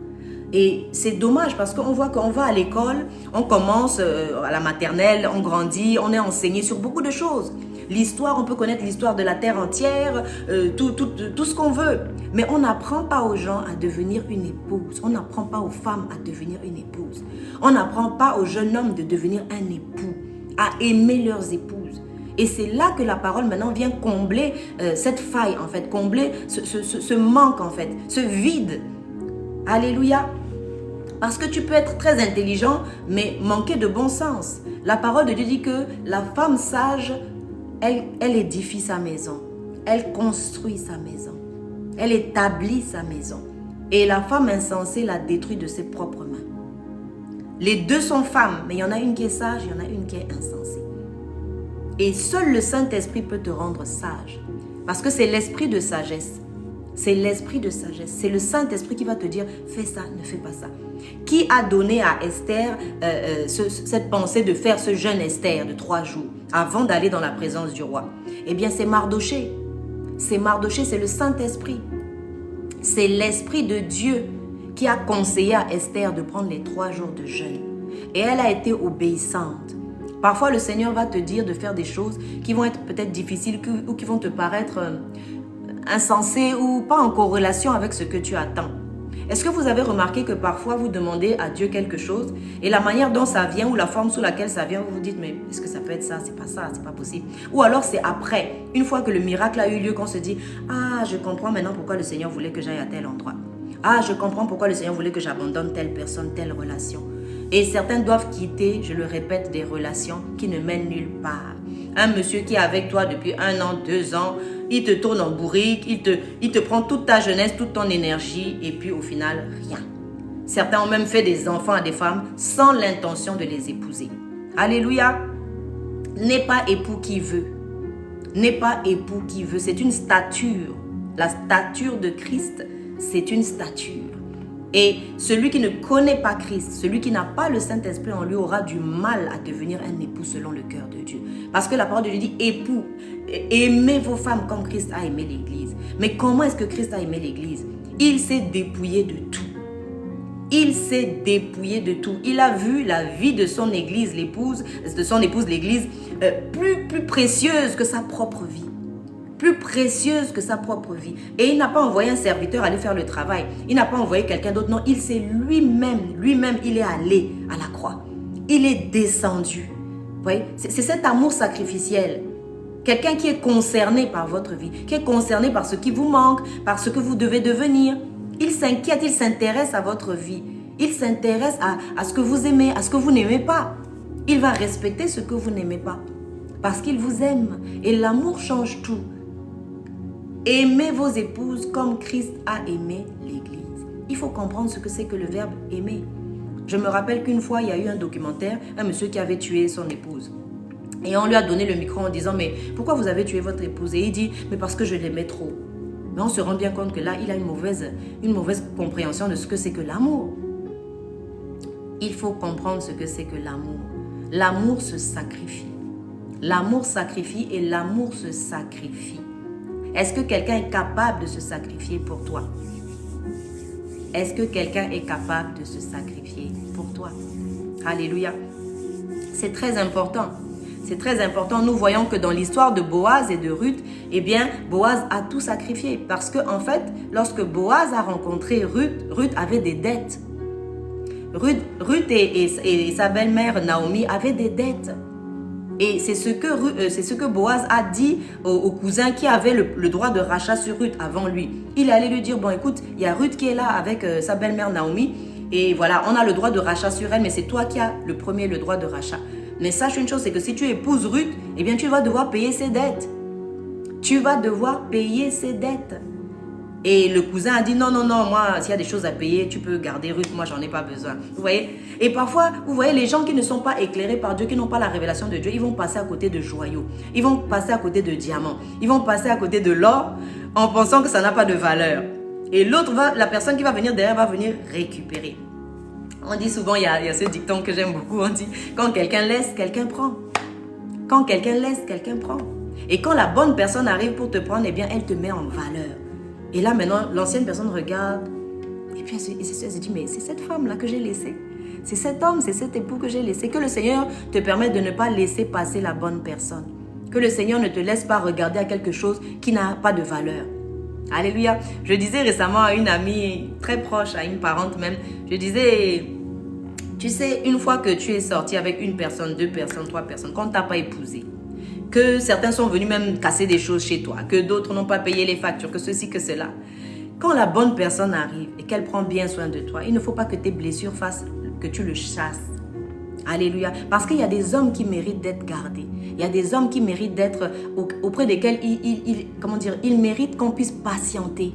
Et c'est dommage parce qu'on voit qu'on va à l'école, on commence à la maternelle, on grandit, on est enseigné sur beaucoup de choses. L'histoire, on peut connaître l'histoire de la terre entière, tout ce qu'on veut. Mais on n'apprend pas aux gens à devenir une épouse. On n'apprend pas aux femmes à devenir une épouse. On n'apprend pas aux jeunes hommes de devenir un époux, à aimer leurs épouses. Et c'est là que la parole maintenant vient combler cette faille, en fait, combler ce manque, en fait, ce vide. Alléluia. Parce que tu peux être très intelligent, mais manquer de bon sens. La parole de Dieu dit que la femme sage, elle édifie sa maison. Elle construit sa maison. Elle établit sa maison. Et la femme insensée la détruit de ses propres mains. Les deux sont femmes, mais il y en a une qui est sage, il y en a une qui est insensée. Et seul le Saint-Esprit peut te rendre sage. Parce que c'est l'esprit de sagesse. C'est l'esprit de sagesse. C'est le Saint-Esprit qui va te dire, fais ça, ne fais pas ça. Qui a donné à Esther cette pensée de faire ce jeûne Esther de 3 jours avant d'aller dans la présence du roi? Eh bien, c'est Mardoché. C'est Mardoché, c'est le Saint-Esprit. C'est l'Esprit de Dieu qui a conseillé à Esther de prendre les 3 jours de jeûne. Et elle a été obéissante. Parfois, le Seigneur va te dire de faire des choses qui vont être peut-être difficiles ou qui vont te paraître insensées ou pas en corrélation avec ce que tu attends. Est-ce que vous avez remarqué que parfois vous demandez à Dieu quelque chose et la manière dont ça vient ou la forme sous laquelle ça vient, vous vous dites mais est-ce que ça peut être ça? C'est pas possible. Ou alors c'est après, une fois que le miracle a eu lieu, qu'on se dit ah, je comprends maintenant pourquoi le Seigneur voulait que j'aille à tel endroit. Ah, je comprends pourquoi le Seigneur voulait que j'abandonne telle personne, telle relation. Et certains doivent quitter, je le répète, des relations qui ne mènent nulle part. Un monsieur qui est avec toi depuis 1 an, 2 ans, il te tourne en bourrique, il te prend toute ta jeunesse, toute ton énergie et puis au final, rien. Certains ont même fait des enfants à des femmes sans l'intention de les épouser. Alléluia. N'est pas époux qui veut. N'est pas époux qui veut. C'est une stature. La stature de Christ, c'est une stature. Et celui qui ne connaît pas Christ, celui qui n'a pas le Saint-Esprit en lui aura du mal à devenir un époux selon le cœur de Dieu. Parce que la parole de Dieu dit époux, aimez vos femmes comme Christ a aimé l'Église. Mais comment est-ce que Christ a aimé l'Église? Il s'est dépouillé de tout. Il s'est dépouillé de tout. Il a vu la vie de son Église, l'Église, plus précieuse que sa propre vie. Plus précieuse que sa propre vie. Et il n'a pas envoyé un serviteur aller faire le travail. Il n'a pas envoyé quelqu'un d'autre. Non, il s'est lui-même, il est allé à la croix. Il est descendu. Vous voyez, c'est cet amour sacrificiel. Quelqu'un qui est concerné par votre vie, qui est concerné par ce qui vous manque, par ce que vous devez devenir. Il s'inquiète, il s'intéresse à votre vie. Il s'intéresse à ce que vous aimez, à ce que vous n'aimez pas. Il va respecter ce que vous n'aimez pas. Parce qu'il vous aime. Et l'amour change tout. Aimez vos épouses comme Christ a aimé l'Église. Il faut comprendre ce que c'est que le verbe aimer. Je me rappelle qu'une fois, il y a eu un documentaire, un monsieur qui avait tué son épouse. Et on lui a donné le micro en disant, mais pourquoi vous avez tué votre épouse? Et il dit, mais parce que je l'aimais trop. Mais on se rend bien compte que là, il a une mauvaise compréhension de ce que c'est que l'amour. Il faut comprendre ce que c'est que l'amour. L'amour se sacrifie. L'amour sacrifie et l'amour se sacrifie. Est-ce que quelqu'un est capable de se sacrifier pour toi? Est-ce que quelqu'un est capable de se sacrifier pour toi? Alléluia. C'est très important. C'est très important. Nous voyons que dans l'histoire de Boaz et de Ruth, eh bien, Boaz a tout sacrifié. Parce que, en fait, lorsque Boaz a rencontré Ruth, Ruth avait des dettes. Ruth et sa belle-mère Naomi avaient des dettes. Et c'est ce que Boaz a dit au cousin qui avait le droit de rachat sur Ruth avant lui. Il allait lui dire, bon écoute, il y a Ruth qui est là avec sa belle-mère Naomi. Et voilà, on a le droit de rachat sur elle, mais c'est toi qui as le droit de rachat. Mais sache une chose, c'est que si tu épouses Ruth, eh bien tu vas devoir payer ses dettes. Tu vas devoir payer ses dettes. Et le cousin a dit non, moi, s'il y a des choses à payer, tu peux garder Ruth, moi, j'en ai pas besoin. Vous voyez? Et parfois, vous voyez, les gens qui ne sont pas éclairés par Dieu, qui n'ont pas la révélation de Dieu, ils vont passer à côté de joyaux. Ils vont passer à côté de diamants. Ils vont passer à côté de l'or en pensant que ça n'a pas de valeur. Et la personne qui va venir derrière va venir récupérer. On dit souvent, il y a ce dicton que j'aime beaucoup, on dit, quand quelqu'un laisse, quelqu'un prend. Quand quelqu'un laisse, quelqu'un prend. Et quand la bonne personne arrive pour te prendre, eh bien, elle te met en valeur. Et là, maintenant, l'ancienne personne regarde et puis elle se dit, mais c'est cette femme-là que j'ai laissée. C'est cet homme, c'est cet époux que j'ai laissé. Que le Seigneur te permette de ne pas laisser passer la bonne personne. Que le Seigneur ne te laisse pas regarder à quelque chose qui n'a pas de valeur. Alléluia. Je disais récemment à une amie très proche, à une parente même, je disais, tu sais, une fois que tu es sorti avec une personne, 2 personnes, 3 personnes, qu'on ne t'a pas épousé, que certains sont venus même casser des choses chez toi, que d'autres n'ont pas payé les factures, que ceci, que cela. Quand la bonne personne arrive et qu'elle prend bien soin de toi, il ne faut pas que tes blessures fassent que tu le chasses. Alléluia. Parce qu'il y a des hommes qui méritent d'être gardés. Il y a des hommes qui méritent d'être auprès desquels ils méritent qu'on puisse patienter.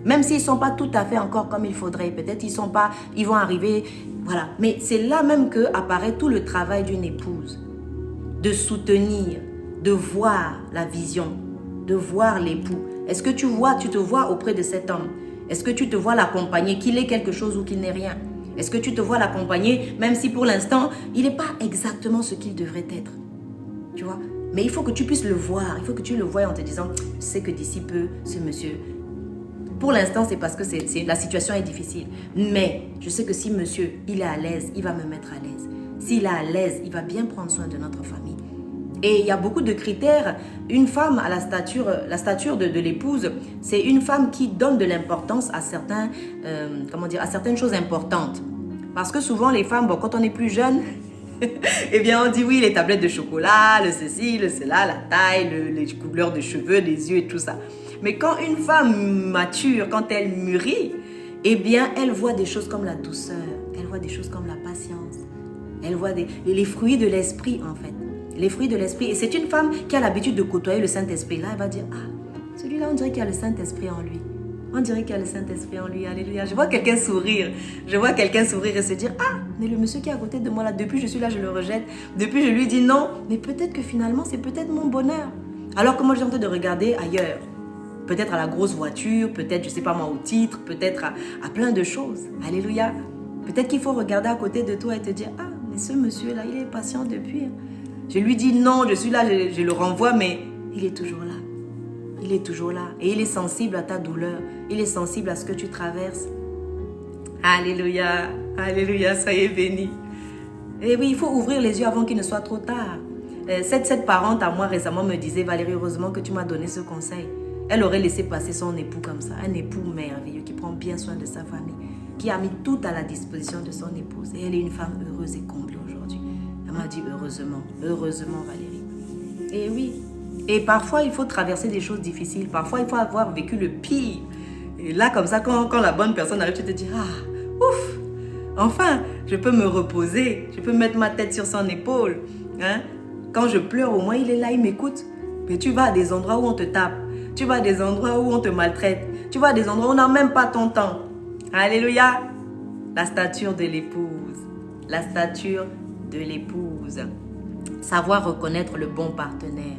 Même s'ils ne sont pas tout à fait encore comme il faudrait. Peut-être ils vont arriver. Voilà. Mais c'est là même que apparaît tout le travail d'une épouse. De soutenir, de voir la vision, de voir l'époux. Est-ce que tu te vois auprès de cet homme? Est-ce que tu te vois l'accompagner, qu'il ait quelque chose ou qu'il n'ait rien? Est-ce que tu te vois l'accompagner, même si pour l'instant, il n'est pas exactement ce qu'il devrait être? Tu vois? Mais il faut que tu puisses le voir. Il faut que tu le voies en te disant, je sais que d'ici peu, ce monsieur, Pour l'instant, c'est parce que la situation est difficile. Mais je sais que si monsieur, il est à l'aise, il va me mettre à l'aise. S'il est à l'aise, il va bien prendre soin de notre famille. Et il y a beaucoup de critères. Une femme à la stature de l'épouse, c'est une femme qui donne de l'importance à certaines choses importantes. Parce que souvent, les femmes, quand on est plus jeune, eh bien, on dit oui, les tablettes de chocolat, le ceci, le cela, la taille, les couleurs de cheveux, les yeux et tout ça. Mais quand une femme mature, quand elle mûrit, eh bien, elle voit des choses comme la douceur, elle voit des choses comme la patience, elle voit les fruits de l'esprit, en fait. Les fruits de l'esprit. Et c'est une femme qui a l'habitude de côtoyer le Saint-Esprit. Là, elle va dire, ah, celui-là, on dirait qu'il y a le Saint-Esprit en lui. On dirait qu'il y a le Saint-Esprit en lui. Alléluia. Je vois quelqu'un sourire. Je vois quelqu'un sourire et se dire, ah, mais le monsieur qui est à côté de moi, là, depuis je suis là, je le rejette. Depuis, je lui dis non. Mais peut-être que finalement, c'est peut-être mon bonheur. Alors que moi, j'ai envie de regarder ailleurs. Peut-être à la grosse voiture, peut-être, je ne sais pas moi, au titre, peut-être à plein de choses. Alléluia. Peut-être qu'il faut regarder à côté de toi et te dire, ah, mais ce monsieur-là, il est patient depuis. Je lui dis non, je suis là, je le renvoie, mais il est toujours là. Il est toujours là. Et il est sensible à ta douleur. Il est sensible à ce que tu traverses. Alléluia. Alléluia, soyez bénis. Et oui, il faut ouvrir les yeux avant qu'il ne soit trop tard. Cette parente à moi récemment me disait, Valérie, heureusement que tu m'as donné ce conseil. Elle aurait laissé passer son époux comme ça. Un époux merveilleux qui prend bien soin de sa famille, qui a mis tout à la disposition de son épouse. Et elle est une femme heureuse et comblée aujourd'hui. Elle m'a dit heureusement, heureusement Valérie. Et oui, et parfois il faut traverser des choses difficiles. Parfois il faut avoir vécu le pire. Et là comme ça, quand la bonne personne arrive, tu te dis, ah, ouf, enfin, je peux me reposer. Je peux mettre ma tête sur son épaule. Hein? Quand je pleure, au moins il est là, il m'écoute. Mais tu vas à des endroits où on te tape. Tu vas à des endroits où on te maltraite. Tu vas à des endroits où on n'a même pas ton temps. Alléluia. La stature de l'épouse. La stature de l'épouse. Savoir reconnaître le bon partenaire.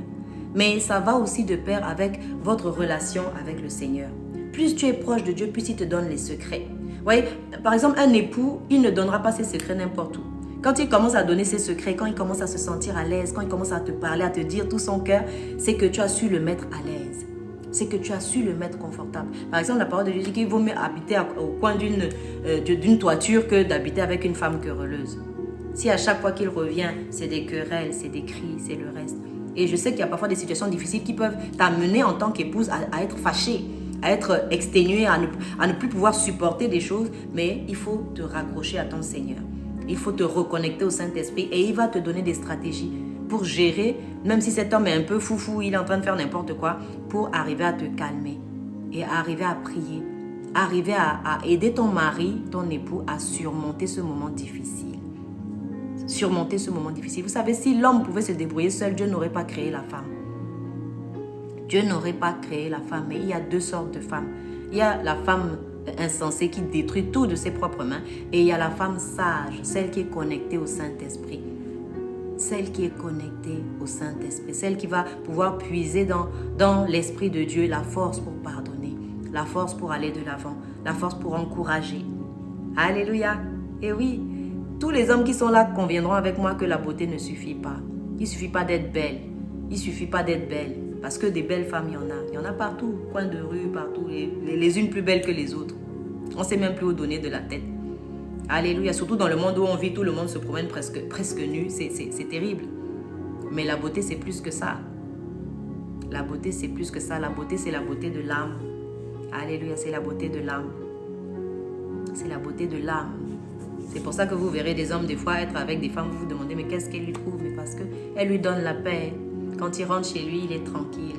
Mais ça va aussi de pair avec votre relation avec le Seigneur. Plus tu es proche de Dieu, plus il te donne les secrets. Vous voyez, par exemple, un époux, il ne donnera pas ses secrets n'importe où. Quand il commence à donner ses secrets, quand il commence à se sentir à l'aise, quand il commence à te parler, à te dire tout son cœur, c'est que tu as su le mettre à l'aise. C'est que tu as su le mettre confortable. Par exemple, la parole de Dieu dit qu'il vaut mieux habiter au coin d'une toiture que d'habiter avec une femme querelleuse. Si à chaque fois qu'il revient, c'est des querelles, c'est des cris, c'est le reste. Et je sais qu'il y a parfois des situations difficiles qui peuvent t'amener en tant qu'épouse à être fâchée, à être exténuée, à ne plus pouvoir supporter des choses. Mais il faut te raccrocher à ton Seigneur. Il faut te reconnecter au Saint-Esprit et il va te donner des stratégies pour gérer, même si cet homme est un peu foufou, il est en train de faire n'importe quoi, pour arriver à te calmer et arriver à prier, arriver à aider ton mari, ton époux à surmonter ce moment difficile. Surmonter ce moment difficile. Vous savez, si l'homme pouvait se débrouiller seul, Dieu n'aurait pas créé la femme. Dieu n'aurait pas créé la femme, mais il y a deux sortes de femmes. Il y a la femme insensée qui détruit tout de ses propres mains et il y a la femme sage, celle qui est connectée au Saint-Esprit. Celle qui est connectée au Saint-Esprit, celle qui va pouvoir puiser dans l'Esprit de Dieu la force pour pardonner, la force pour aller de l'avant, la force pour encourager. Alléluia. Et oui, tous les hommes qui sont là conviendront avec moi que la beauté ne suffit pas. Il ne suffit pas d'être belle. Il ne suffit pas d'être belle. Parce que des belles femmes, il y en a. Il y en a partout, coin de rue, partout, les unes plus belles que les autres. On ne sait même plus où donner de la tête. Alléluia. Surtout dans le monde où on vit, tout le monde se promène presque nu. C'est terrible. Mais la beauté, c'est plus que ça. La beauté, c'est plus que ça. La beauté, c'est la beauté de l'âme. Alléluia, c'est la beauté de l'âme. C'est la beauté de l'âme. C'est pour ça que vous verrez des hommes, des fois, être avec des femmes, vous vous demandez, mais qu'est-ce qu'elle lui trouve? Mais parce qu'elle lui donne la paix. Quand il rentre chez lui, il est tranquille.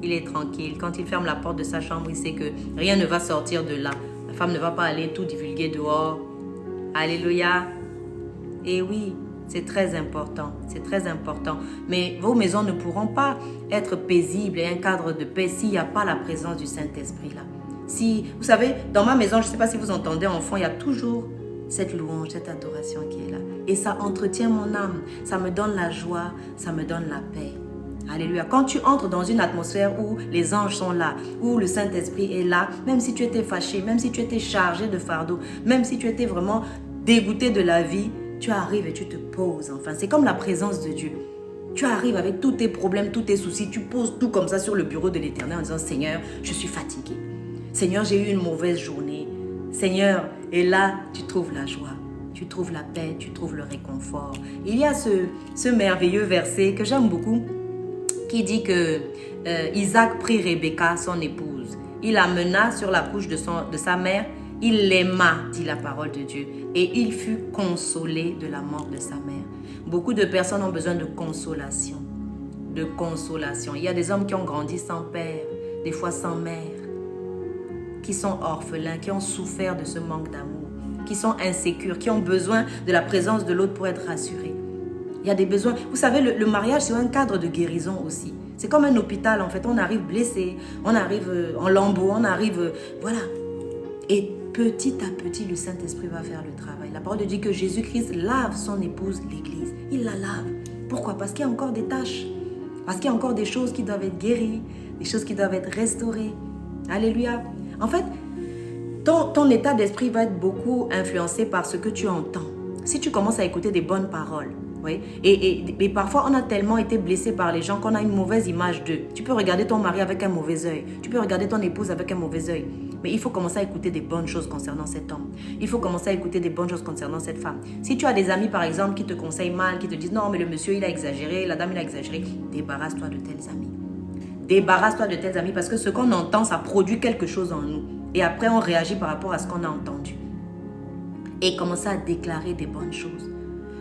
Il est tranquille. Quand il ferme la porte de sa chambre, il sait que rien ne va sortir de là. La femme ne va pas aller tout divulguer dehors. Alléluia. Et oui, c'est très important. C'est très important. Mais vos maisons ne pourront pas être paisibles et un cadre de paix s'il n'y a pas la présence du Saint-Esprit là. Si, vous savez, dans ma maison, je ne sais pas si vous entendez en fond, il y a toujours cette louange, cette adoration qui est là. Et ça entretient mon âme. Ça me donne la joie, ça me donne la paix. Alléluia. Quand tu entres dans une atmosphère où les anges sont là, où le Saint-Esprit est là, même si tu étais fâché, même si tu étais chargé de fardeau, même si tu étais vraiment dégoûté de la vie, tu arrives et tu te poses. Enfin, c'est comme la présence de Dieu. Tu arrives avec tous tes problèmes, tous tes soucis, tu poses tout comme ça sur le bureau de l'Éternel en disant, Seigneur, je suis fatigué. Seigneur, j'ai eu une mauvaise journée. Seigneur, et là, tu trouves la joie, tu trouves la paix, tu trouves le réconfort. Il y a ce merveilleux verset que j'aime beaucoup qui dit que Isaac prit Rebecca, son épouse. Il l'amena sur la couche de sa mère. Il l'aima, dit la parole de Dieu, et il fut consolé de la mort de sa mère. Beaucoup de personnes ont besoin de consolation. De consolation. Il y a des hommes qui ont grandi sans père, des fois sans mère, qui sont orphelins, qui ont souffert de ce manque d'amour, qui sont insécures, qui ont besoin de la présence de l'autre pour être rassurés. Il y a des besoins. Vous savez, le mariage, c'est un cadre de guérison aussi. C'est comme un hôpital, en fait. On arrive blessé, on arrive en lambeaux, on arrive... voilà. Et petit à petit, le Saint-Esprit va faire le travail. La parole dit que Jésus-Christ lave son épouse, l'Église. Il la lave. Pourquoi? Parce qu'il y a encore des tâches. Parce qu'il y a encore des choses qui doivent être guéries, des choses qui doivent être restaurées. Alléluia. En fait, ton état d'esprit va être beaucoup influencé par ce que tu entends. Si tu commences à écouter des bonnes paroles, oui, et parfois on a tellement été blessé par les gens qu'on a une mauvaise image d'eux. Tu peux regarder ton mari avec un mauvais œil. Tu peux regarder ton épouse avec un mauvais œil. Mais il faut commencer à écouter des bonnes choses concernant cet homme. Il faut commencer à écouter des bonnes choses concernant cette femme. Si tu as des amis, par exemple, qui te conseillent mal, qui te disent « Non, mais le monsieur, il a exagéré, la dame, il a exagéré », débarrasse-toi de tels amis. Débarrasse-toi de tels amis parce que ce qu'on entend, ça produit quelque chose en nous. Et après, on réagit par rapport à ce qu'on a entendu. Et commencer à déclarer des bonnes choses.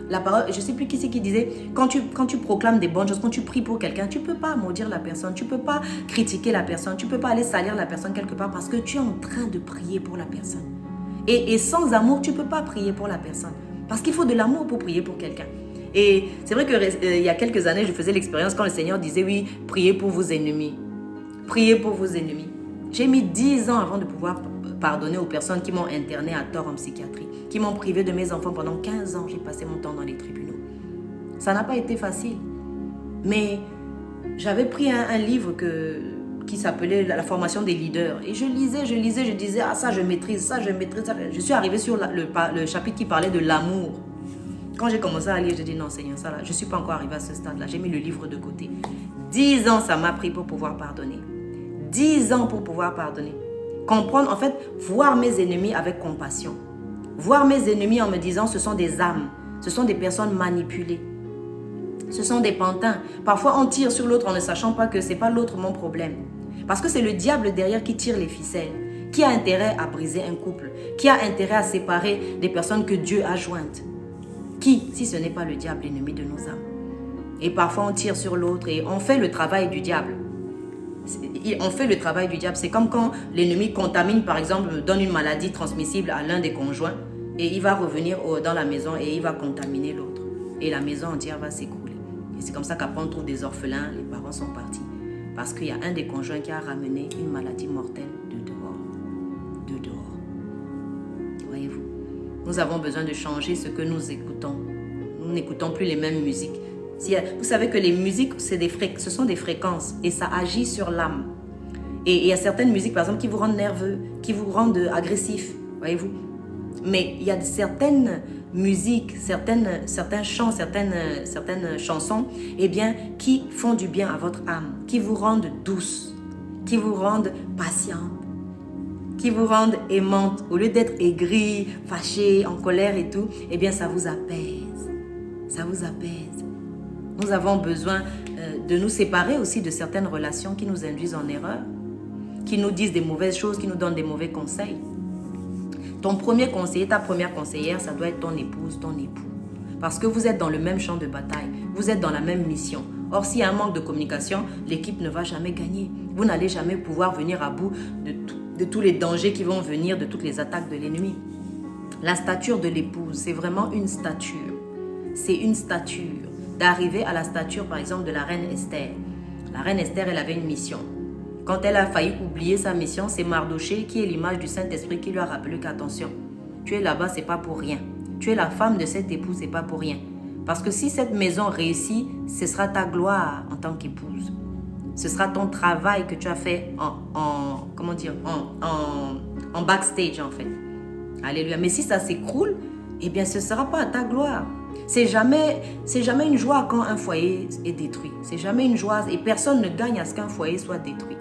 La parole, je ne sais plus qui c'est qui disait, quand tu proclames des bonnes choses, quand tu pries pour quelqu'un, tu ne peux pas maudire la personne, tu ne peux pas critiquer la personne, tu ne peux pas aller salir la personne quelque part parce que tu es en train de prier pour la personne. Et sans amour, tu ne peux pas prier pour la personne. Parce qu'il faut de l'amour pour prier pour quelqu'un. Et c'est vrai qu'il y a quelques années, je faisais l'expérience quand le Seigneur disait, oui, priez pour vos ennemis. Priez pour vos ennemis. J'ai mis 10 ans avant de pouvoir pardonner aux personnes qui m'ont interné à tort en psychiatrie, qui m'ont privé de mes enfants pendant 15 ans. J'ai passé mon temps dans les tribunaux. Ça n'a pas été facile. Mais j'avais pris un livre qui s'appelait La formation des leaders. Et je lisais, je disais, ah ça je maîtrise, ça je maîtrise. Ça. Je suis arrivée sur le chapitre qui parlait de l'amour. Quand j'ai commencé à lire, j'ai dit non Seigneur, ça là, je ne suis pas encore arrivée à ce stade-là. J'ai mis le livre de côté. 10 ans ça m'a pris pour pouvoir pardonner. 10 ans pour pouvoir pardonner. Comprendre, en fait, voir mes ennemis avec compassion. Voir mes ennemis en me disant, ce sont des âmes, ce sont des personnes manipulées. Ce sont des pantins. Parfois, on tire sur l'autre en ne sachant pas que ce n'est pas l'autre mon problème. Parce que c'est le diable derrière qui tire les ficelles, qui a intérêt à briser un couple, qui a intérêt à séparer des personnes que Dieu a jointes. Qui, si ce n'est pas le diable, l'ennemi de nos âmes? Et parfois, on tire sur l'autre et on fait le travail du diable. On fait le travail du diable. C'est comme quand l'ennemi contamine, par exemple, donne une maladie transmissible à l'un des conjoints et il va revenir dans la maison et il va contaminer l'autre. Et la maison entière va s'écrouler. Et c'est comme ça qu'après on trouve des orphelins, les parents sont partis. Parce qu'il y a un des conjoints qui a ramené une maladie mortelle de dehors. De dehors. Voyez-vous, nous avons besoin de changer ce que nous écoutons. Nous n'écoutons plus les mêmes musiques. Vous savez que les musiques, ce sont des fréquences et ça agit sur l'âme. Et il y a certaines musiques, par exemple, qui vous rendent nerveux, qui vous rendent agressif, voyez-vous. Mais il y a certaines musiques, certains chants, certaines chansons, eh bien, qui font du bien à votre âme, qui vous rendent douce, qui vous rendent patiente, qui vous rendent aimante. Au lieu d'être aigrie, fâchée, en colère et tout, eh bien, ça vous apaise. Ça vous apaise. Nous avons besoin de nous séparer aussi de certaines relations qui nous induisent en erreur, qui nous disent des mauvaises choses, qui nous donnent des mauvais conseils. Ton premier conseiller, ta première conseillère, ça doit être ton épouse, ton époux. Parce que vous êtes dans le même champ de bataille, vous êtes dans la même mission. Or, s'il y a un manque de communication, l'équipe ne va jamais gagner. Vous n'allez jamais pouvoir venir à bout de tous les dangers qui vont venir, de toutes les attaques de l'ennemi. La stature de l'épouse, c'est vraiment une stature. C'est une stature. D'arriver à la stature, par exemple, de la reine Esther. La reine Esther, elle avait une mission. Quand elle a failli oublier sa mission, c'est Mardoché, qui est l'image du Saint-Esprit, qui lui a rappelé qu'attention, tu es là-bas, c'est pas pour rien. Tu es la femme de cet époux, c'est pas pour rien. Parce que si cette maison réussit, ce sera ta gloire en tant qu'épouse. Ce sera ton travail que tu as fait en backstage, en fait. Alléluia. Mais si ça s'écroule, eh bien, ce ne sera pas à ta gloire. C'est jamais une joie quand un foyer est détruit. C'est jamais une joie et personne ne gagne à ce qu'un foyer soit détruit.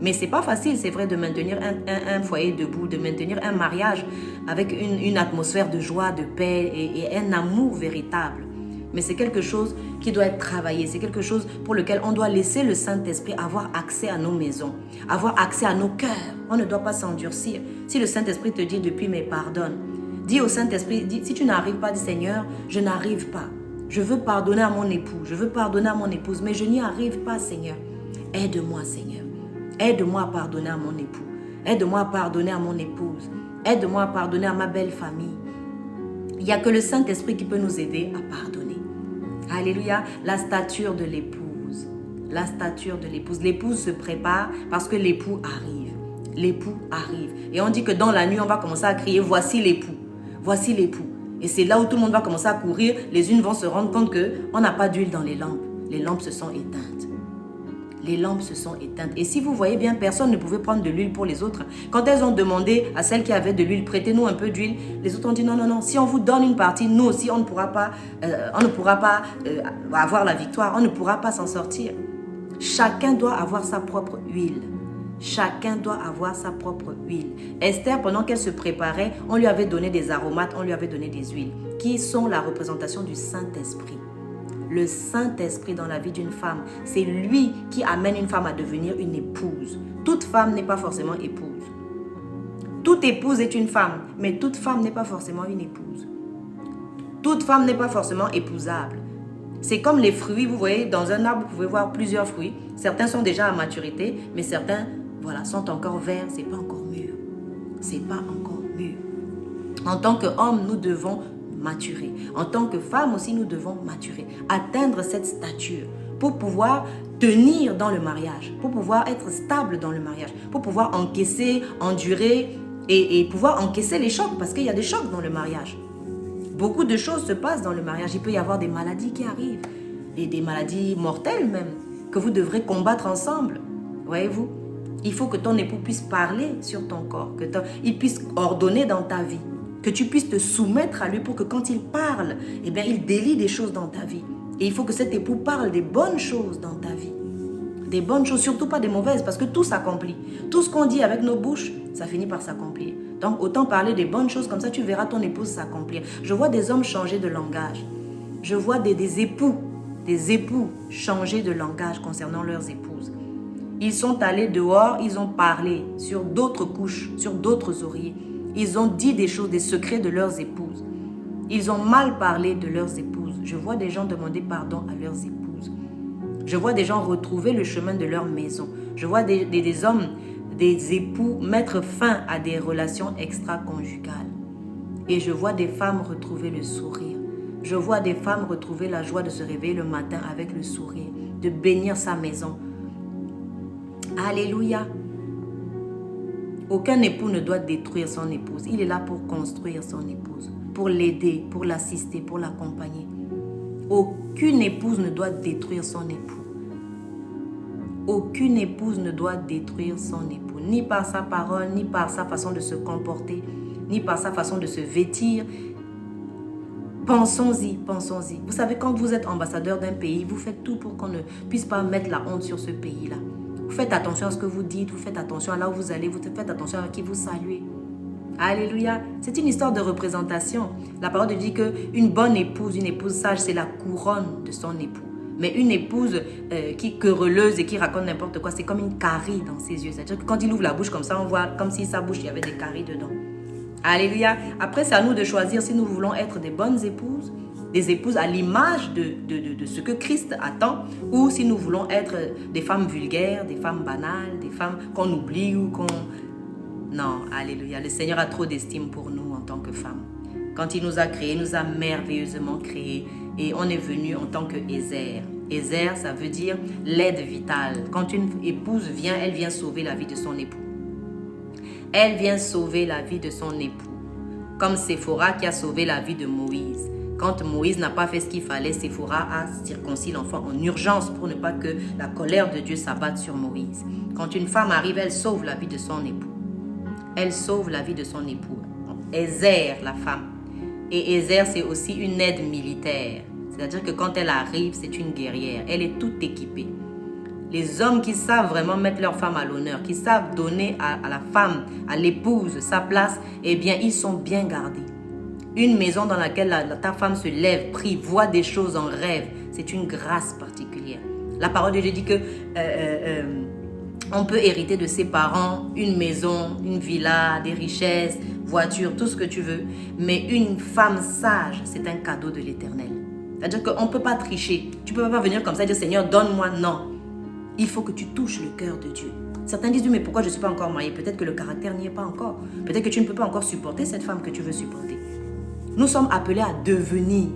Mais c'est pas facile, c'est vrai, de maintenir un foyer debout, de maintenir un mariage avec une atmosphère de joie, de paix et un amour véritable. Mais c'est quelque chose qui doit être travaillé. C'est quelque chose pour lequel on doit laisser le Saint-Esprit avoir accès à nos maisons, avoir accès à nos cœurs. On ne doit pas s'endurcir. Si le Saint-Esprit te dit depuis, mais pardonne. Dis au Saint-Esprit, si tu n'arrives pas, dis Seigneur, je n'arrive pas. Je veux pardonner à mon époux, je veux pardonner à mon épouse, mais je n'y arrive pas, Seigneur. Aide-moi, Seigneur. Aide-moi à pardonner à mon époux. Aide-moi à pardonner à mon épouse. Aide-moi à pardonner à ma belle famille. Il n'y a que le Saint-Esprit qui peut nous aider à pardonner. Alléluia, la stature de l'épouse. La stature de l'épouse. L'épouse se prépare parce que l'époux arrive. L'époux arrive. Et on dit que dans la nuit, on va commencer à crier, voici l'époux. Voici l'époux. Et c'est là où tout le monde va commencer à courir. Les unes vont se rendre compte qu'on n'a pas d'huile dans les lampes. Les lampes se sont éteintes. Les lampes se sont éteintes. Et si vous voyez bien, personne ne pouvait prendre de l'huile pour les autres. Quand elles ont demandé à celles qui avaient de l'huile, prêtez-nous un peu d'huile, les autres ont dit non, non, non. Si on vous donne une partie, nous aussi, on ne pourra pas avoir la victoire. On ne pourra pas s'en sortir. Chacun doit avoir sa propre huile. Chacun doit avoir sa propre huile. Esther, pendant qu'elle se préparait, on lui avait donné des aromates, on lui avait donné des huiles, qui sont la représentation du Saint-Esprit. Le Saint-Esprit dans la vie d'une femme, c'est lui qui amène une femme à devenir une épouse. Toute femme n'est pas forcément épouse. Toute épouse est une femme, mais toute femme n'est pas forcément une épouse. Toute femme n'est pas forcément épousable. C'est comme les fruits, vous voyez, dans un arbre, vous pouvez voir plusieurs fruits. Certains sont déjà à maturité, mais certains, voilà, sont encore verts, c'est pas encore mûr. C'est pas encore mûr. En tant qu'homme, nous devons maturer. En tant que femme aussi, nous devons maturer. Atteindre cette stature pour pouvoir tenir dans le mariage, pour pouvoir être stable dans le mariage, pour pouvoir encaisser, endurer et pouvoir encaisser les chocs, parce qu'il y a des chocs dans le mariage. Beaucoup de choses se passent dans le mariage. Il peut y avoir des maladies qui arrivent, et des maladies mortelles même, que vous devrez combattre ensemble. Voyez-vous? Il faut que ton époux puisse parler sur ton corps, qu'il puisse ordonner dans ta vie, que tu puisses te soumettre à lui pour que quand il parle, eh bien, il délie des choses dans ta vie. Et il faut que cet époux parle des bonnes choses dans ta vie. Des bonnes choses, surtout pas des mauvaises, parce que tout s'accomplit. Tout ce qu'on dit avec nos bouches, ça finit par s'accomplir. Donc, autant parler des bonnes choses, comme ça tu verras ton épouse s'accomplir. Je vois des hommes changer de langage. Je vois des époux changer de langage concernant leurs épouses. Ils sont allés dehors, ils ont parlé sur d'autres couches, sur d'autres oreillers. Ils ont dit des choses, des secrets de leurs épouses. Ils ont mal parlé de leurs épouses. Je vois des gens demander pardon à leurs épouses. Je vois des gens retrouver le chemin de leur maison. Je vois des hommes, des époux mettre fin à des relations extra-conjugales. Et je vois des femmes retrouver le sourire. Je vois des femmes retrouver la joie de se réveiller le matin avec le sourire, de bénir sa maison. Alléluia. Aucun époux ne doit détruire son épouse. Il est là pour construire son épouse, pour l'aider, pour l'assister, pour l'accompagner. Aucune épouse ne doit détruire son époux. Aucune épouse ne doit détruire son époux, ni par sa parole, ni par sa façon de se comporter, ni par sa façon de se vêtir. Pensons-y, pensons-y. Vous savez, quand vous êtes ambassadeur d'un pays, vous faites tout pour qu'on ne puisse pas mettre la honte sur ce pays-là. Vous faites attention à ce que vous dites, vous faites attention à là où vous allez, vous faites attention à qui vous saluez. Alléluia. C'est une histoire de représentation. La parole dit qu'une bonne épouse, une épouse sage, c'est la couronne de son époux. Mais une épouse qui querelleuse et qui raconte n'importe quoi, c'est comme une carie dans ses yeux. C'est-à-dire que quand il ouvre la bouche comme ça, on voit comme si sa bouche, il y avait des caries dedans. Alléluia. Après, c'est à nous de choisir si nous voulons être des bonnes épouses, des épouses à l'image de ce que Christ attend, ou si nous voulons être des femmes vulgaires, des femmes banales, des femmes qu'on oublie ou qu'on... Non, alléluia. Le Seigneur a trop d'estime pour nous en tant que femmes. Quand il nous a créés, il nous a merveilleusement créés. Et on est venu en tant que Ézer. Ézer, ça veut dire l'aide vitale. Quand une épouse vient, elle vient sauver la vie de son époux. Elle vient sauver la vie de son époux. Comme Séphora qui a sauvé la vie de Moïse. Quand Moïse n'a pas fait ce qu'il fallait, Séphora a circoncis l'enfant en urgence pour ne pas que la colère de Dieu s'abatte sur Moïse. Quand une femme arrive, elle sauve la vie de son époux. Elle sauve la vie de son époux. Ézer, la femme. Et Ézer, c'est aussi une aide militaire. C'est-à-dire que quand elle arrive, c'est une guerrière. Elle est toute équipée. Les hommes qui savent vraiment mettre leur femme à l'honneur, qui savent donner à la femme, à l'épouse, sa place, eh bien, ils sont bien gardés. Une maison dans laquelle ta femme se lève, prie, voit des choses en rêve, c'est une grâce particulière. La parole de Dieu dit que on peut hériter de ses parents une maison, une villa, des richesses, voitures, tout ce que tu veux. Mais une femme sage, c'est un cadeau de l'Éternel. C'est-à-dire qu'on ne peut pas tricher. Tu ne peux pas venir comme ça et dire, Seigneur, donne-moi. Non. Il faut que tu touches le cœur de Dieu. Certains disent, mais pourquoi je ne suis pas encore mariée? Peut-être que le caractère n'y est pas encore. Peut-être que tu ne peux pas encore supporter cette femme que tu veux supporter. Nous sommes appelés à devenir.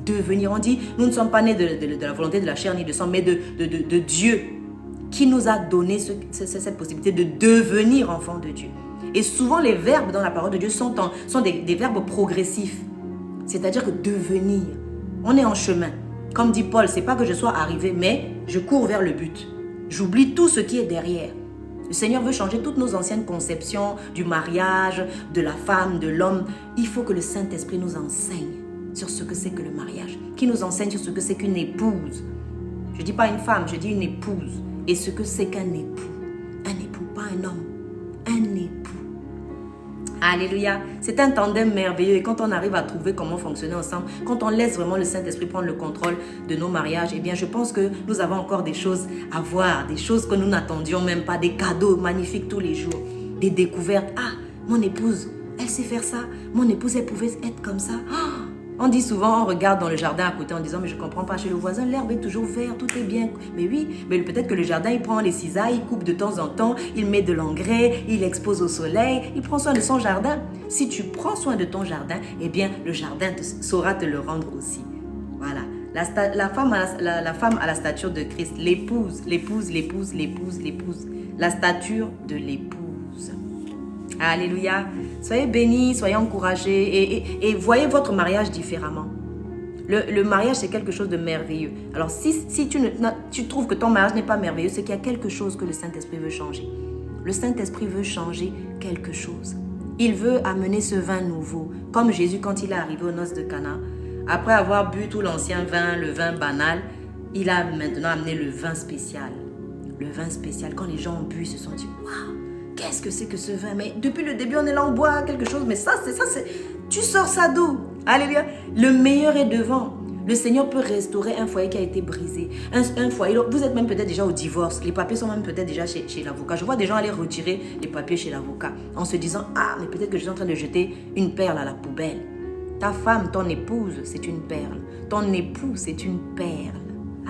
Devenir. On dit, nous ne sommes pas nés de la volonté de la chair ni de sang, mais de Dieu qui nous a donné cette possibilité de devenir enfant de Dieu. Et souvent, les verbes dans la parole de Dieu sont des verbes progressifs. C'est-à-dire que devenir. On est en chemin. Comme dit Paul, c'est pas que je sois arrivé, mais je cours vers le but. J'oublie tout ce qui est derrière. Le Seigneur veut changer toutes nos anciennes conceptions du mariage, de la femme, de l'homme. Il faut que le Saint-Esprit nous enseigne sur ce que c'est que le mariage, qui nous enseigne sur ce que c'est qu'une épouse. Je ne dis pas une femme, je dis une épouse. Et ce que c'est qu'un époux. Un époux, pas un homme. Un époux. Alléluia. C'est un tandem merveilleux. Et quand on arrive à trouver comment fonctionner ensemble, quand on laisse vraiment le Saint-Esprit prendre le contrôle de nos mariages, eh bien, je pense que nous avons encore des choses à voir, des choses que nous n'attendions même pas, des cadeaux magnifiques tous les jours, des découvertes. Ah, mon épouse, elle sait faire ça. Mon épouse, elle pouvait être comme ça. Ah, on dit souvent, on regarde dans le jardin à côté en disant, mais je ne comprends pas, chez le voisin, l'herbe est toujours verte, tout est bien. Mais oui, mais peut-être que le jardin, il prend les cisailles, il coupe de temps en temps, il met de l'engrais, il expose au soleil, il prend soin de son jardin. Si tu prends soin de ton jardin, eh bien, le jardin saura te le rendre aussi. Voilà. La femme à la stature de Christ, l'épouse. La stature de l'épouse. Alléluia. Soyez bénis, soyez encouragés et voyez votre mariage différemment. Le mariage, c'est quelque chose de merveilleux. Alors, si tu trouves que ton mariage n'est pas merveilleux, c'est qu'il y a quelque chose que le Saint-Esprit veut changer. Le Saint-Esprit veut changer quelque chose. Il veut amener ce vin nouveau. Comme Jésus, quand il est arrivé aux noces de Cana, après avoir bu tout l'ancien vin, le vin banal, il a maintenant amené le vin spécial. Le vin spécial, quand les gens ont bu, ils se sont dit, waouh! Qu'est-ce que c'est que ce vin? Mais depuis le début, on est là, on boit quelque chose. Mais ça, c'est... Tu sors ça d'où? Alléluia. Le meilleur est devant. Le Seigneur peut restaurer un foyer qui a été brisé. Un foyer, vous êtes même peut-être déjà au divorce. Les papiers sont même peut-être déjà chez l'avocat. Je vois des gens aller retirer les papiers chez l'avocat en se disant, ah, mais peut-être que je suis en train de jeter une perle à la poubelle. Ta femme, ton épouse, c'est une perle. Ton époux, c'est une perle.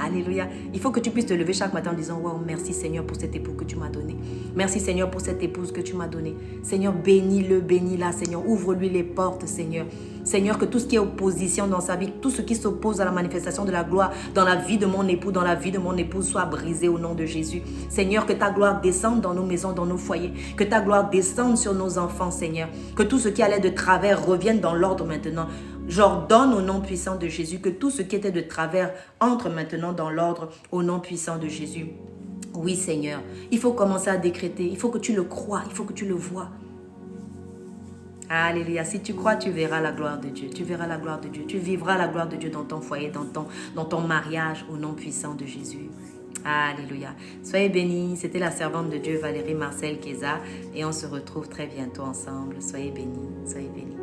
Alléluia. Il faut que tu puisses te lever chaque matin en disant, wow, merci Seigneur pour cet époux que tu m'as donné. Merci Seigneur pour cette épouse que tu m'as donnée. Seigneur, bénis-le, bénis-la, Seigneur. Ouvre-lui les portes, Seigneur. Seigneur, que tout ce qui est opposition dans sa vie, tout ce qui s'oppose à la manifestation de la gloire dans la vie de mon époux, dans la vie de mon épouse, soit brisé au nom de Jésus. Seigneur, que ta gloire descende dans nos maisons, dans nos foyers. Que ta gloire descende sur nos enfants, Seigneur. Que tout ce qui allait de travers revienne dans l'ordre maintenant. J'ordonne au nom puissant de Jésus que tout ce qui était de travers entre maintenant dans l'ordre au nom puissant de Jésus. Oui, Seigneur, il faut commencer à décréter. Il faut que tu le crois, il faut que tu le vois. Alléluia. Si tu crois, tu verras la gloire de Dieu. Tu verras la gloire de Dieu. Tu vivras la gloire de Dieu dans ton foyer, dans ton mariage au nom puissant de Jésus. Alléluia. Soyez bénis. C'était la servante de Dieu Valérie Marcel Keza et on se retrouve très bientôt ensemble. Soyez bénis. Soyez bénis.